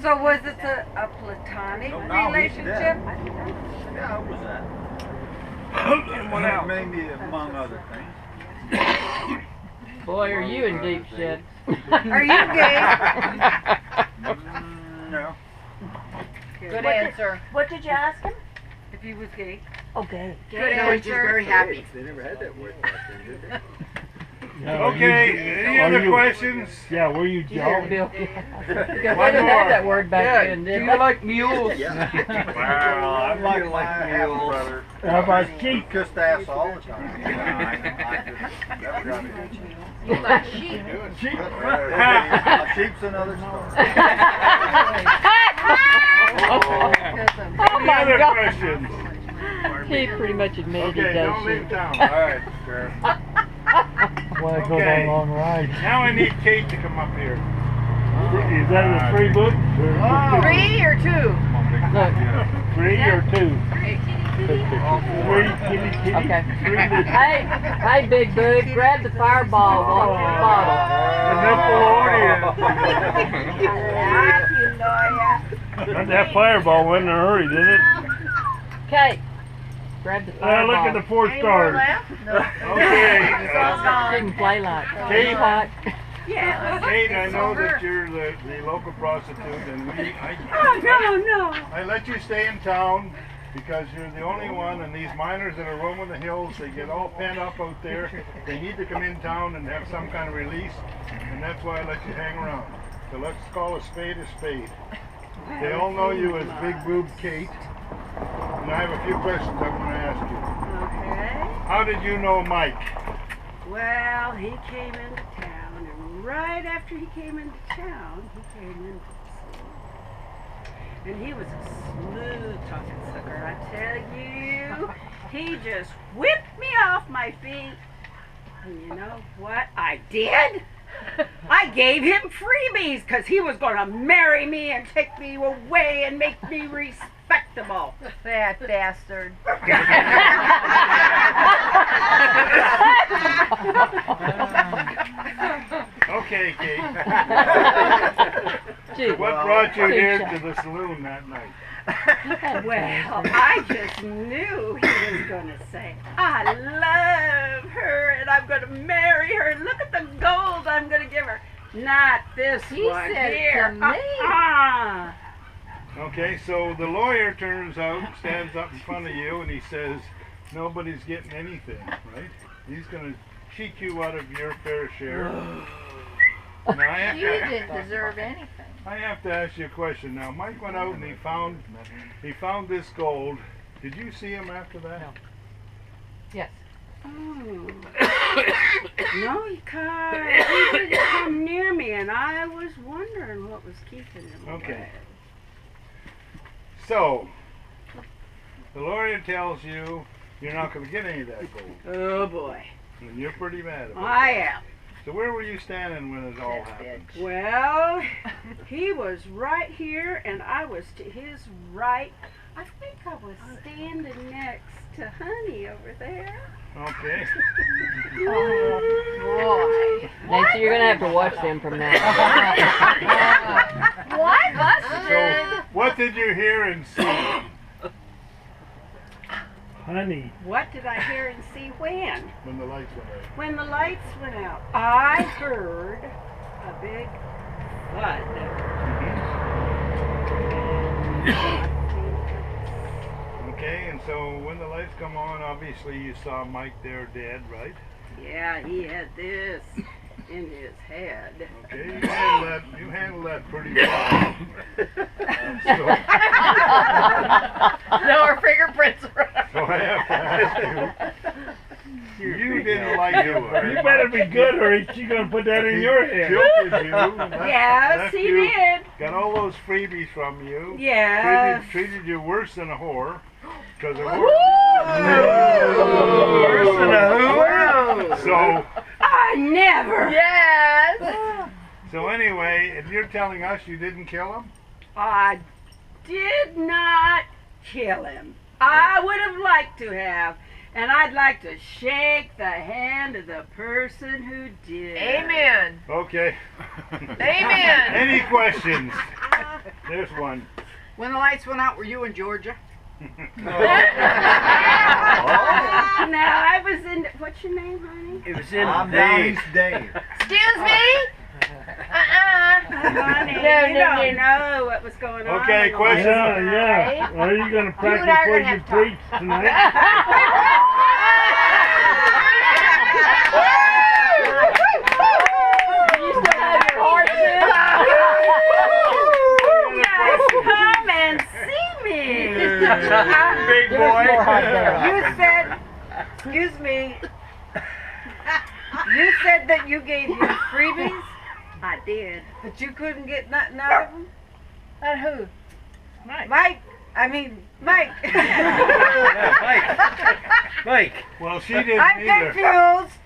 So was it a platonic No, now he's relationship? Yeah, it was that. And what else? Maybe among other things. Boy, are you in deep shit. Are you gay? No. Good answer. What did you ask him? If he was gay. Okay. Good answer. Very happy. They never had that word back then, did they? Okay, any other questions? Yeah, were you Joe? Yeah, Bill. One They more. didn't have that word back then, did they? like mules? Yeah. Well, I'm like my half brother. How about He sheep? kissed ass all the time. I just never got it. You like sheep. Sheep. Sheep's another story. Oh Any my other God. questions? He pretty much admitted he Okay, does don't leave shit. town. All right, Sheriff. Why go Okay. on long rides? Now I need Kate to come up here. Is that a free book? Three or two? Look, 3 or 2? Three kitty kitty. Okay. Three little. Hey, Big Boo, grab the fireball bottle. Got that fireball went in a hurry, didn't it? Okay. Grab the fireball. Look at the 4 stars. Okay. Didn't play like. Kate. Hot. Yeah. Kate, I know that you're the local prostitute, and I let you stay in town because you're the only one, and these miners that are roaming the hills, they get all pent up out there. They need to come in town and have some kind of release, and that's why I let you hang around. So let's call a spade a spade. They all know you as Big Boob Kate, and I have a few questions I want to ask you. Okay. How did you know Mike? Well, he came into town, and right after he came into town, he came into the saloon. And he was a smooth talking sucker, I tell you. He just whipped me off my feet. And you know what I did? I gave him freebies because he was going to marry me and take me away and make me respectable. Fat bastard. Okay, Kate. What brought you here to the saloon that night? Well, I just knew he was going to say, I love her and I'm going to marry her. Look at the gold I'm going to give her. Not this He one said it here. to me. Okay, so the lawyer stands up in front of you and he says, nobody's getting anything, right? He's going to cheat you out of your fair share. Now, You didn't deserve anything. I have to ask you a question now. Mike went out and he found this gold. Did you see him after that? No. Yes. Oh. No, because he didn't come near me and I was wondering what was keeping him Okay. away. So, the lawyer tells you you're not going to get any of that gold. Oh boy. And you're pretty mad about I it. am. So where were you standing when it all happened? Well, he was right here and I was to his right. I think I was standing next to Honey over there. Okay. Oh, boy. Nancy, you're gonna have to watch them from now on. What? So, what did you hear and see? Honey. What did I hear and see when? When the lights went out. When the lights went out, I heard a big thud. Okay, and so when the lights come on, obviously you saw Mike there dead, right? Yeah, he had this in his head. Okay, you handled that pretty well. No, our fingerprints are So I have to ask you, you didn't like it. You better be good or she's going to put that in your head. Jilted you. Yes, he did. Got all those freebies from you. Yes. Treated you worse than a whore. Because of Worse than a who? So, I never. Yes. so anyway, if you're telling us you didn't kill him? I did not kill him. I would have liked to have. And I'd like to shake the hand of the person who did. Amen. Okay. Amen. Any questions? There's one. When the lights went out, were you in Georgia? No, I was in. What's your name, honey? It was in I'm Dave. Dave. Excuse me? Honey, you don't know what was going on. Okay, question. Yeah. Are you going to practice before you preach tonight? You still have your horses? Come and see me. Big boy. You said, excuse me, you said that you gave him freebies? I did. But you couldn't get nothing out of him? And who? Mike. I mean, Mike. Mike. Well, she didn't I'm either. confused.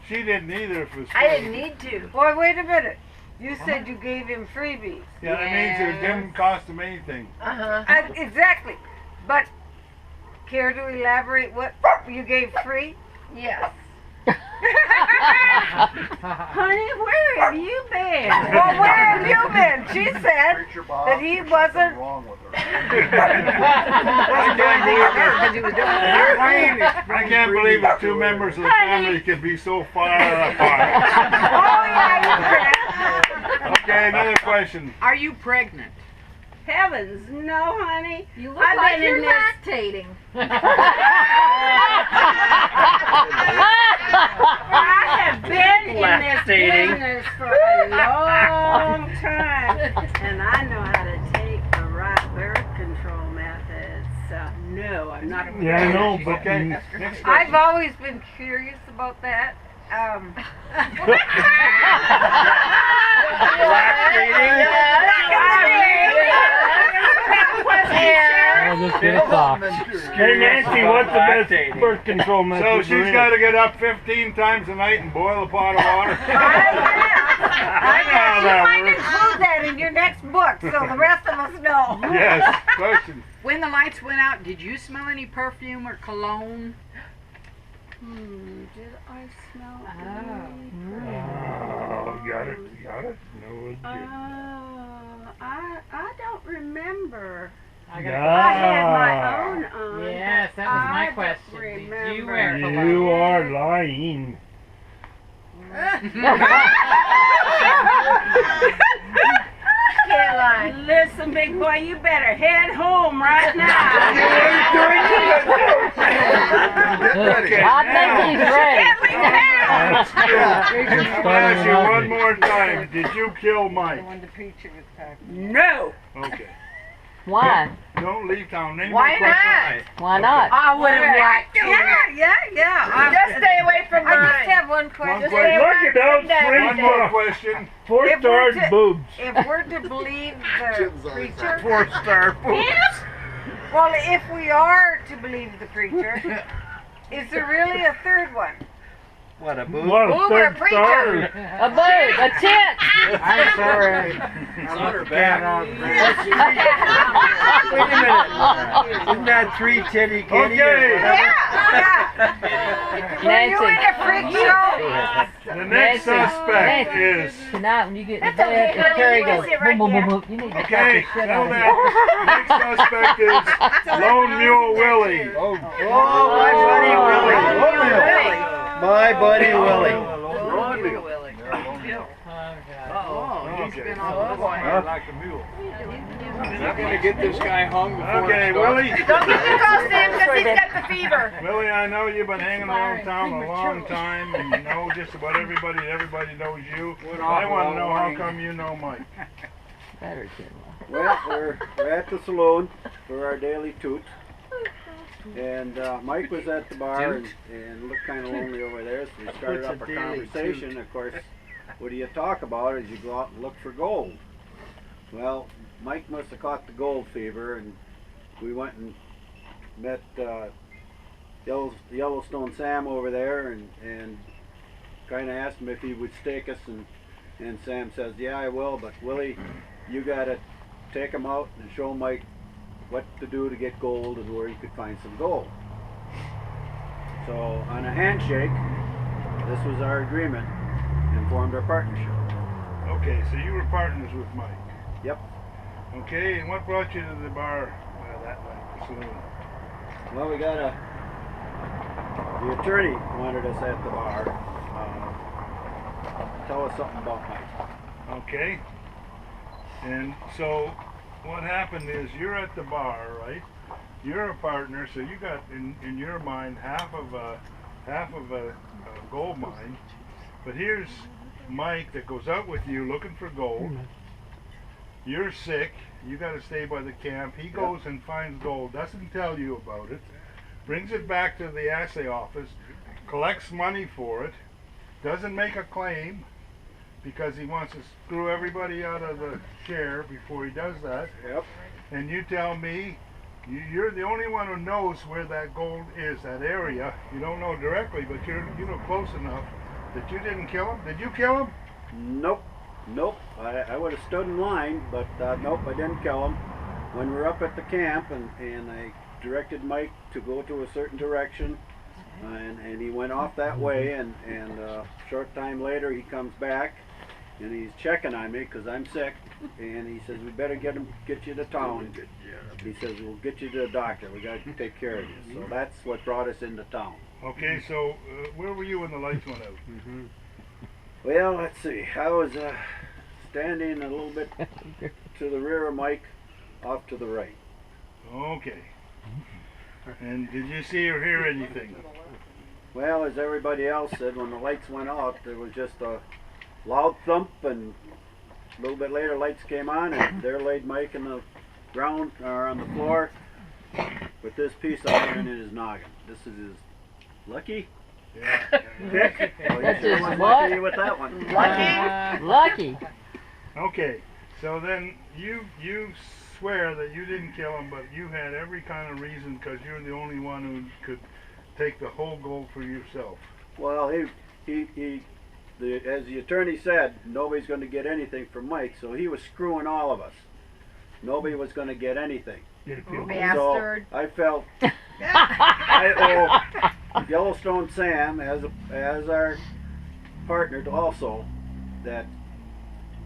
She didn't either if it was I didn't need to. Boy, wait a minute. You said you gave him freebies. Yeah, that means it didn't cost him anything. Uh-huh. Exactly. But care to elaborate what you gave free? Yes. Honey, where have you been? Well, where have you been? She said that he wasn't. I can't believe that two members of the family can be so far apart. Oh, yeah, you can. Okay, another question. Are you pregnant? Heavens, no, honey. You look I've like been you're in this. lactating. I have been in this business for a long time, and I know how to take the right birth control methods. So, no, I'm not a Yeah, I know, but Okay, next question. I've always been curious about that. Hey Nancy, what's the best birth control method? So she's got to get up 15 times a night and boil a pot of water. You might include that in your next book, so the rest of us know. Yes. Question. When the lights went out, did you smell any perfume or cologne? Did I smell Oh, got it. No, it didn't. I don't remember. I got I had my own on. Yes, that was my question. Did you wear cologne? You are lying. Can't lie. Listen, big boy, you better head home right now. I think he's ready. That's good. I'm gonna ask you one more time. Did you kill Mike? No. Okay. Why? Don't leave town. Name Why more questions. not? Why not? I would have liked to. Yeah. Just stay away from I just mine. have one question. One question. Look at those One more three question. 4-star If we're to- boobs. If we're to believe the preacher, 4-star boobs. well, if we are to believe the preacher, is there really a third one? What a boob. What a Boob or third preacher? star. A boob, a tit. I'm sorry. It's on her back. Wait a minute. Isn't that 3 titty kitty? Okay. Were you in a freak show? The next suspect is. Tonight when you get in That's bed, okay, and Terry honey, goes, you sit right boom, boom, here. boom, boom. You need to Okay, cut the shit settle out of down. Next suspect is Lone Mule Willie. Oh, my buddy Willie. My buddy Willie. He's been on the way. like a mule. Not gonna get this guy hung before Okay, it starts. Willie. Don't get too close to him because he's got the fever. Willie, I know you've been hanging around town a long time and you know just about everybody. Everybody knows you. I want to know how come you know Mike. better too. Well, we're at the saloon for our daily toot. And Mike was at the bar and looked kind of lonely over there, so we started up a conversation. Of course, what do you talk about as you go out and look for gold? Well, Mike must have caught the gold fever, and we went and met Yellowstone Sam over there and kind of asked him if he would stake us, and Sam says, yeah, I will, but Willie, you got to take him out and show Mike what to do to get gold and where you could find some gold. So on a handshake, this was our agreement and formed our partnership. Okay, so you were partners with Mike. Yep. Okay, and what brought you to the bar that night, the saloon? Well, we got the attorney wanted us at the bar. Tell us something about Mike. Okay. And so what happened is you're at the bar, right? You're a partner, so you got in your mind half of a gold mine. But here's Mike that goes out with you looking for gold. You're sick. You got to stay by the camp. He goes and finds gold. Doesn't tell you about it. Brings it back to the assay office. Collects money for it. Doesn't make a claim because he wants to screw everybody out of the share before he does that. Yep. And you tell me you're the only one who knows where that gold is, that area. You don't know directly, but you know close enough that you didn't kill him. Did you kill him? Nope. I would have stood in line, but nope, I didn't kill him. When we were up at the camp and I directed Mike to go to a certain direction, and he went off that way, and short time later he comes back, and he's checking on me because I'm sick, and he says, we better get you to town. He says, we'll get you to the doctor. We got to take care of you. So that's what brought us into town. Okay, so where were you when the lights went out? Well, let's see. I was standing a little bit to the rear of Mike, off to the right. Okay. And did you see or hear anything? Well, as everybody else said, when the lights went out, there was just a loud thump, and a little bit later lights came on, and there laid Mike in the ground, or on the floor, with this piece of iron in his noggin. This is his lucky pick. Well, That's you sure his was what? lucky with that one. Lucky. Okay, so then you swear that you didn't kill him, but you had every kind of reason because you're the only one who could take the whole gold for yourself. Well, as the attorney said, nobody's going to get anything from Mike, so he was screwing all of us. Nobody was going to get anything. Bastard. So I felt I owe Yellowstone Sam as our partner also that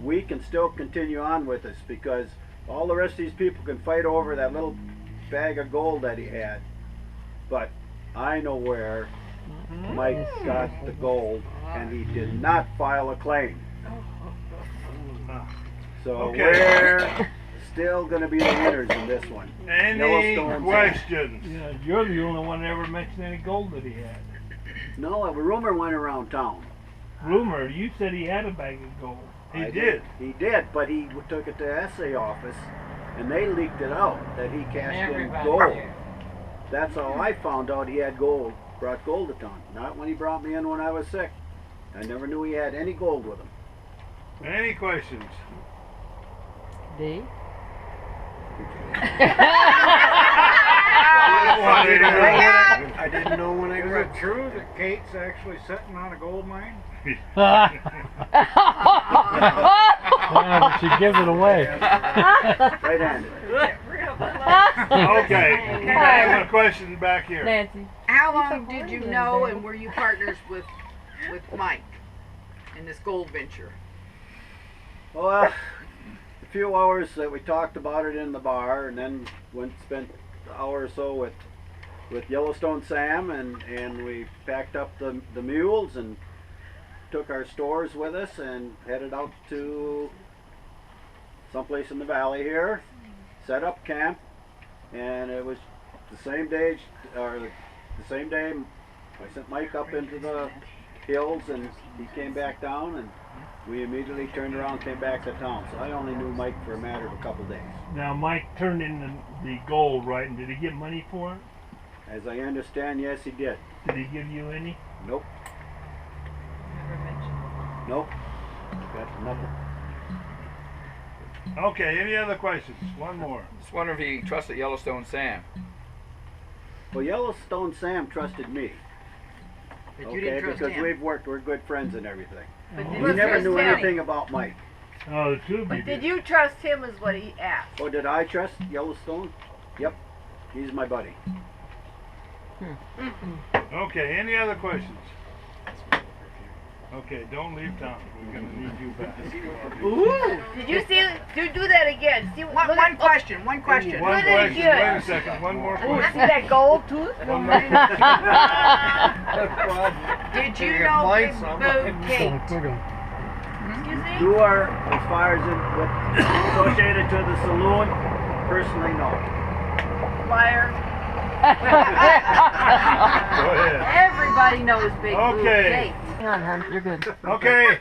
we can still continue on with this, because all the rest of these people can fight over that little bag of gold that he had, but I know where Mike got the gold, and he did not file a claim. So Okay. we're still going to be the winners in this one. Any Yellowstone questions? Yeah, you're the only one that ever mentioned any gold that he had. No, a rumor went around town. Rumor, you said he had a bag of gold. He did, but he took it to the assay office, and they leaked it out that he cashed Everybody in gold. knew. That's how I found out he had gold, brought gold to town. Not when he brought me in when I was sick. I never knew he had any gold with him. Any questions? D? I didn't know when I Is read. it True that Kate's actually sitting on a gold mine? She gives it away. Right-handed. Okay, I have a question back here. Nancy. How long did you know and were you partners with Mike in this gold venture? Well, a few hours that we talked about it in the bar, and then spent an hour or so with Yellowstone Sam, and we packed up the mules and took our stores with us and headed out to someplace in the valley here, set up camp, and it was the same day I sent Mike up into the hills, and he came back down, and we immediately turned around and came back to town. So I only knew Mike for a matter of a couple days. Now, Mike turned in the gold, right? And did he get money for it? As I understand, yes, he did. Did he give you any? Nope. Never mentioned. Nope. Got nothing. Okay, any other questions? One more. Just wondering if he trusted Yellowstone Sam. Well, Yellowstone Sam trusted me. But you didn't trust because him. we're good friends and everything. But He did you never trust knew him? anything about Mike. Oh, the two of you But did did. you trust him is what he asked. Oh, did I trust Yellowstone? Yep. He's my buddy. Okay, any other questions? Okay, don't leave town. We're gonna need you back. Ooh! Did you see? Do that again. See One question. One Look question. at Wait it. a second. One more Ooh, question. see that gold tooth? One more Did you know Big Boo Kate? Excuse me? You are, as far as associated to the saloon, personally no. Liar. Go ahead. Everybody knows Big Boo Okay. Kate. Hang on, hon. You're good. Okay,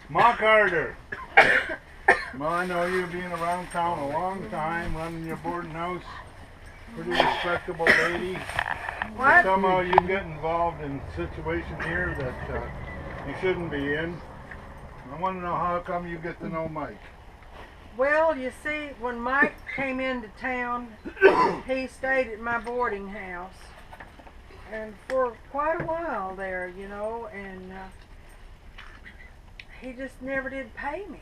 Ma Carter. Well, I know you've been around town a long time, running your boarding house. Pretty respectable lady. What? Somehow you get involved in a situation here that you shouldn't be in. I want to know how come you get to know Mike. Well, you see, when Mike came into town, he stayed at my boarding house, and for quite a while there, you know, and he just never did pay me.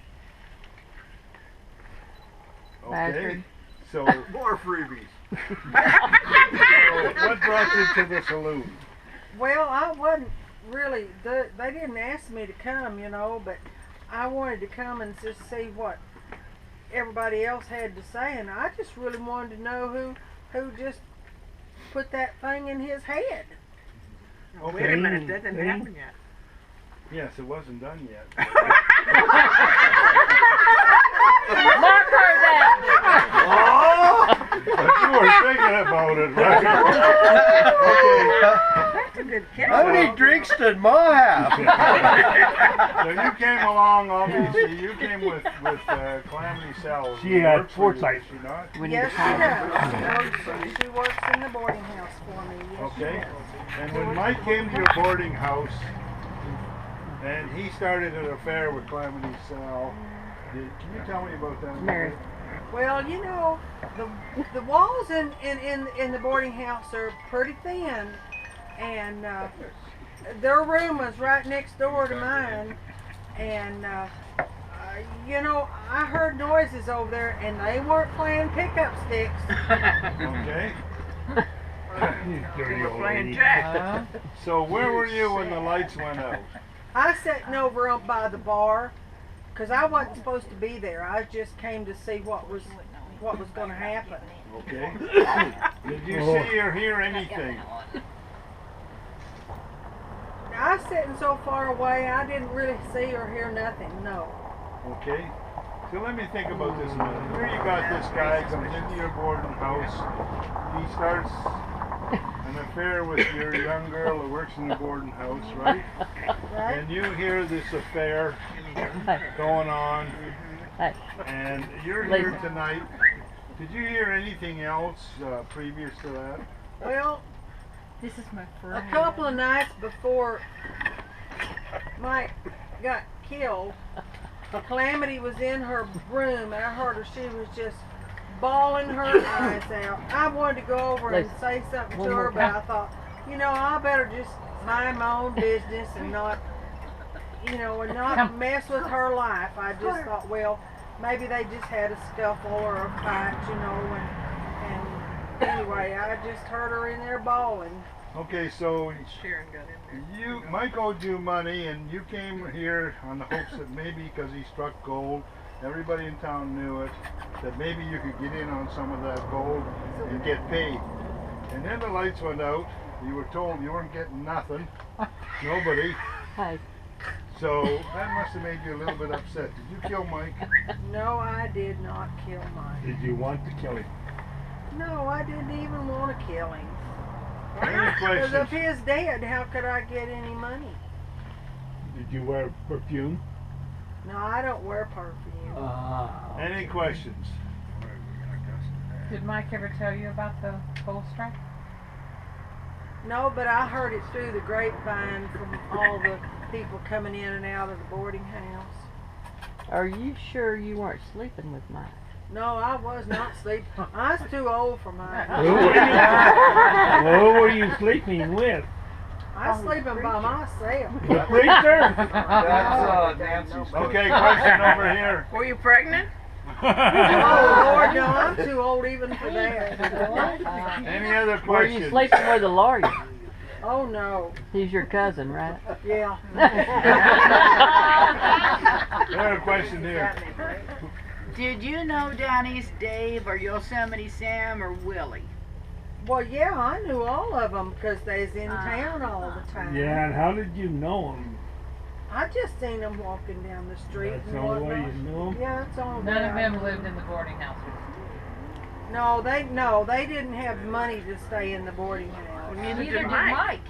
Okay, so More freebies. what brought you to the saloon? Well, I wasn't really, they didn't ask me to come, you know, but I wanted to come and just see what everybody else had to say, and I just really wanted to know who just put that thing in his head. Okay. Wait a minute, that didn't happen yet. Yes, it wasn't done yet. Mark heard that. But you were thinking about it, right? That's a good catch. How many drinks did Ma have? So you came along, obviously. You came with Calamity Sal's. She had foresight. Did she not? Yes, she does. She works in the boarding house for me. Yes, she Okay. does. And when Mike came to your boarding house, and he started an affair with Calamity Sal, can you tell me about that? Mary. Well, you know, the walls in the boarding house are pretty thin, and their room was right next door to mine, and you know, I heard noises over there, and they weren't playing pickup sticks. Okay. They were playing jack. So where were you when the lights went out? I sat over up by the bar, because I wasn't supposed to be there. I just came to see what was going to happen. Okay. Did you see or hear anything? I was sitting so far away, I didn't really see or hear nothing, no. Okay. So let me think about this a minute. Here you got this guy comes into your boarding house. He starts an affair with your young girl who works in the boarding house, right? Right? And you hear this affair going on, and you're here tonight. Did you hear anything else previous to that? Well, This is my a friend. couple of nights before Mike got killed, Calamity was in her room, and I heard her, she was just bawling her eyes out. I wanted to go over and say something to her, but I thought, you know, I better just mind my own business and not, you know, and not mess with her life. I just thought, well, maybe they just had a scuffle or a fight, you know, and anyway, I just heard her in there bawling. Okay, so Sharon got in there. Mike owed you money, and you came here on the hopes that maybe because he struck gold, everybody in town knew it, that maybe you could get in on some of that gold and get paid. And then the lights went out. You were told you weren't getting nothing. Nobody. Hi. So that must have made you a little bit upset. Did you kill Mike? No, I did not kill Mike. Did you want to kill him? No, I didn't even want to kill him. Any Because if questions? he's dead, how could I get any money? Did you wear perfume? No, I don't wear perfume. Any questions? Did Mike ever tell you about the gold strike? No, but I heard it through the grapevine from all the people coming in and out of the boarding house. Are you sure you weren't sleeping with Mike? No, I was not sleeping. I was too old for mine. Who were you sleeping with? I was sleeping by myself. The preacher? That's Nancy's. Okay, question over here. Were you pregnant? Oh, Lord, no, I'm too old even for that. Any other Were you questions? sleeping with a lawyer? Oh, no. He's your cousin, right? Yeah. Another question here. Did you know Down East Dave or Yosemite Sam or Willie? Well, yeah, I knew all of them because they was in town all the time. Yeah, and how did you know him? I just seen them walking down the street That's and the only way whatnot. you knew him? Yeah, it's all. None of them lived in the boarding house. No, they didn't have money to stay in the boarding house. Neither did Mike.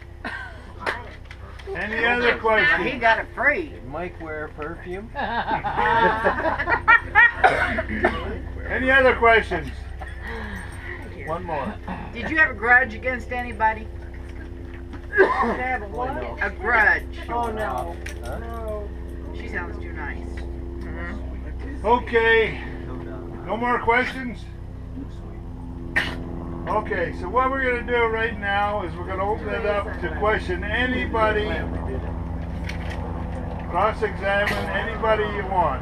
Any other He questions? got it free. Did Mike wear perfume? Any other questions? One more. Did you have a grudge against anybody? Have a what? A grudge. Oh no, no. She sounds too nice. Okay. No more questions? Okay, so what we're going to do right now is we're going to open it up to question anybody, cross-examine anybody you want.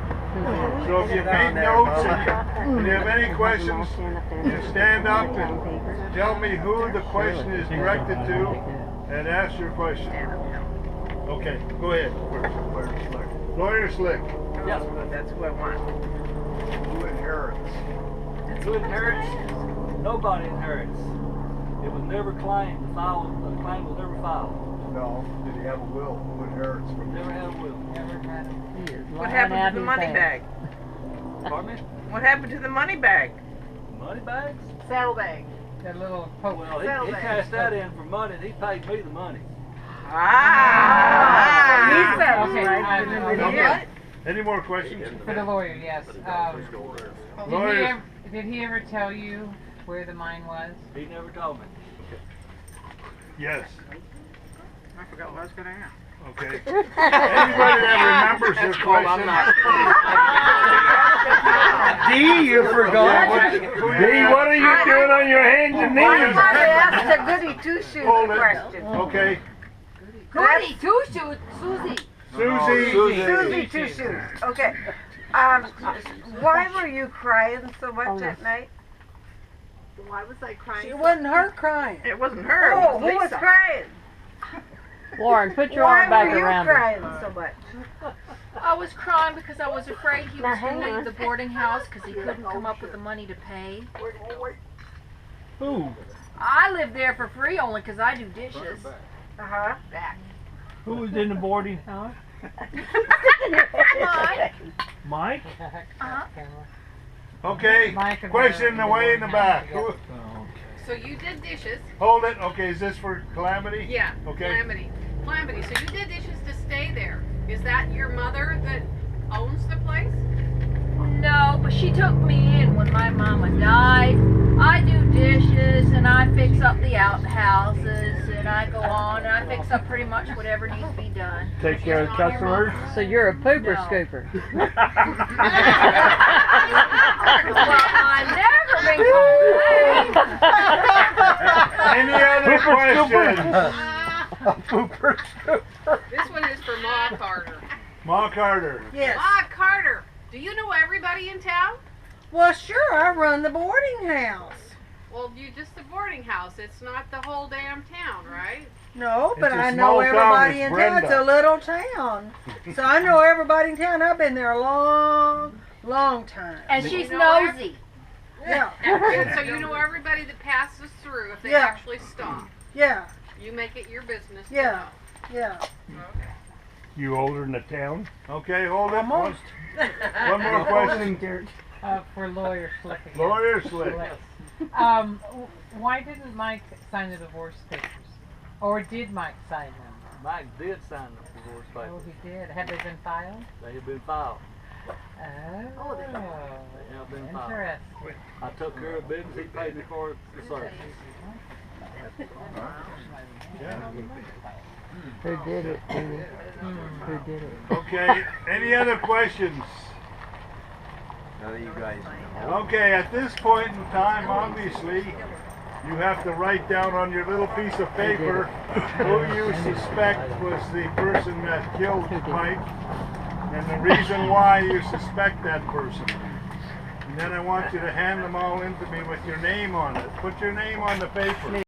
So if you make notes and you have any questions, you stand up and tell me who the question is directed to and ask your question. Okay, go ahead. Lawyer Slick. Yes. That's who I want. Who inherits? Who inherits? Nobody inherits. It was never claimed. The claim was never filed. No. Did he have a will? Who inherits from Never had a will. Never had a What happened to the money bag? Pardon me? What happened to the money bag? Money bags? Saddlebag. That little poke. Well, he cashed that in for money and he paid me the money. Okay. Any more questions? For the lawyer, yes. Did he ever tell you where the mine was? He never told me. Yes. I forgot what I was going to ask. Okay. Anybody that remembers your question? D, you forgot. D, what are you doing on your hands and knees? Somebody asked a goody two-shoes question. Okay. Goody two-shoes, Susie. Susie. Susie two-shoes. Okay. Why were you crying so much at night? Why was I crying? It wasn't her crying. It wasn't her. Oh, who was crying? Lauren, put your arm back around Why were you her. crying so much? I was crying because I was afraid he Now, was going hang to on. leave the boarding house because he couldn't come up with the money to pay. Who? I live there for free only because I do dishes. Uh-huh. Who was in the boarding house? Mike? Okay. Question away in the back. So you did dishes. Hold it. Okay, is this for Calamity? Yeah. Okay. Calamity. Calamity. So you did dishes to stay there. Is that your mother that owns the place? No, but she took me in when my mama died. I do dishes and I fix up the outhouses and I go on and I fix up pretty much whatever needs to be done. Take care of customers? So you're a pooper No. scooper. Well, I've never been Any other questions? This one is for Ma Carter. Ma Carter. Yes. Ma Carter, do you know everybody in town? Well, sure, I run the boarding house. Well, you just the boarding house. It's not the whole damn town, right? No, but It's a I small know town, everybody it's in town. It's Brenda. a little town. So I know everybody in town. I've been there a long time. And she's nosy. Yeah. And so you know everybody that passes through if they Yeah. actually stop. Yeah. You make it your business to Yeah. Yeah. You older than the town? Okay, hold it. Almost. One more question. For lawyer Slick again. Lawyer Slick. Why didn't Mike sign the divorce papers? Or did Mike sign them? Mike did sign the divorce Oh, papers. he did. Have they been filed? They have been filed. Oh, They have been filed. interesting. I took care of business. He paid me for the service. Who did it? Who did it? Okay, any other questions? None of you guys know. Okay, at this point in time, obviously, you have to write down on your little piece of paper who you suspect was the person that killed Mike and the reason why you suspect that person. And then I want you to hand them all in to me with your name on it. Put your name on the paper.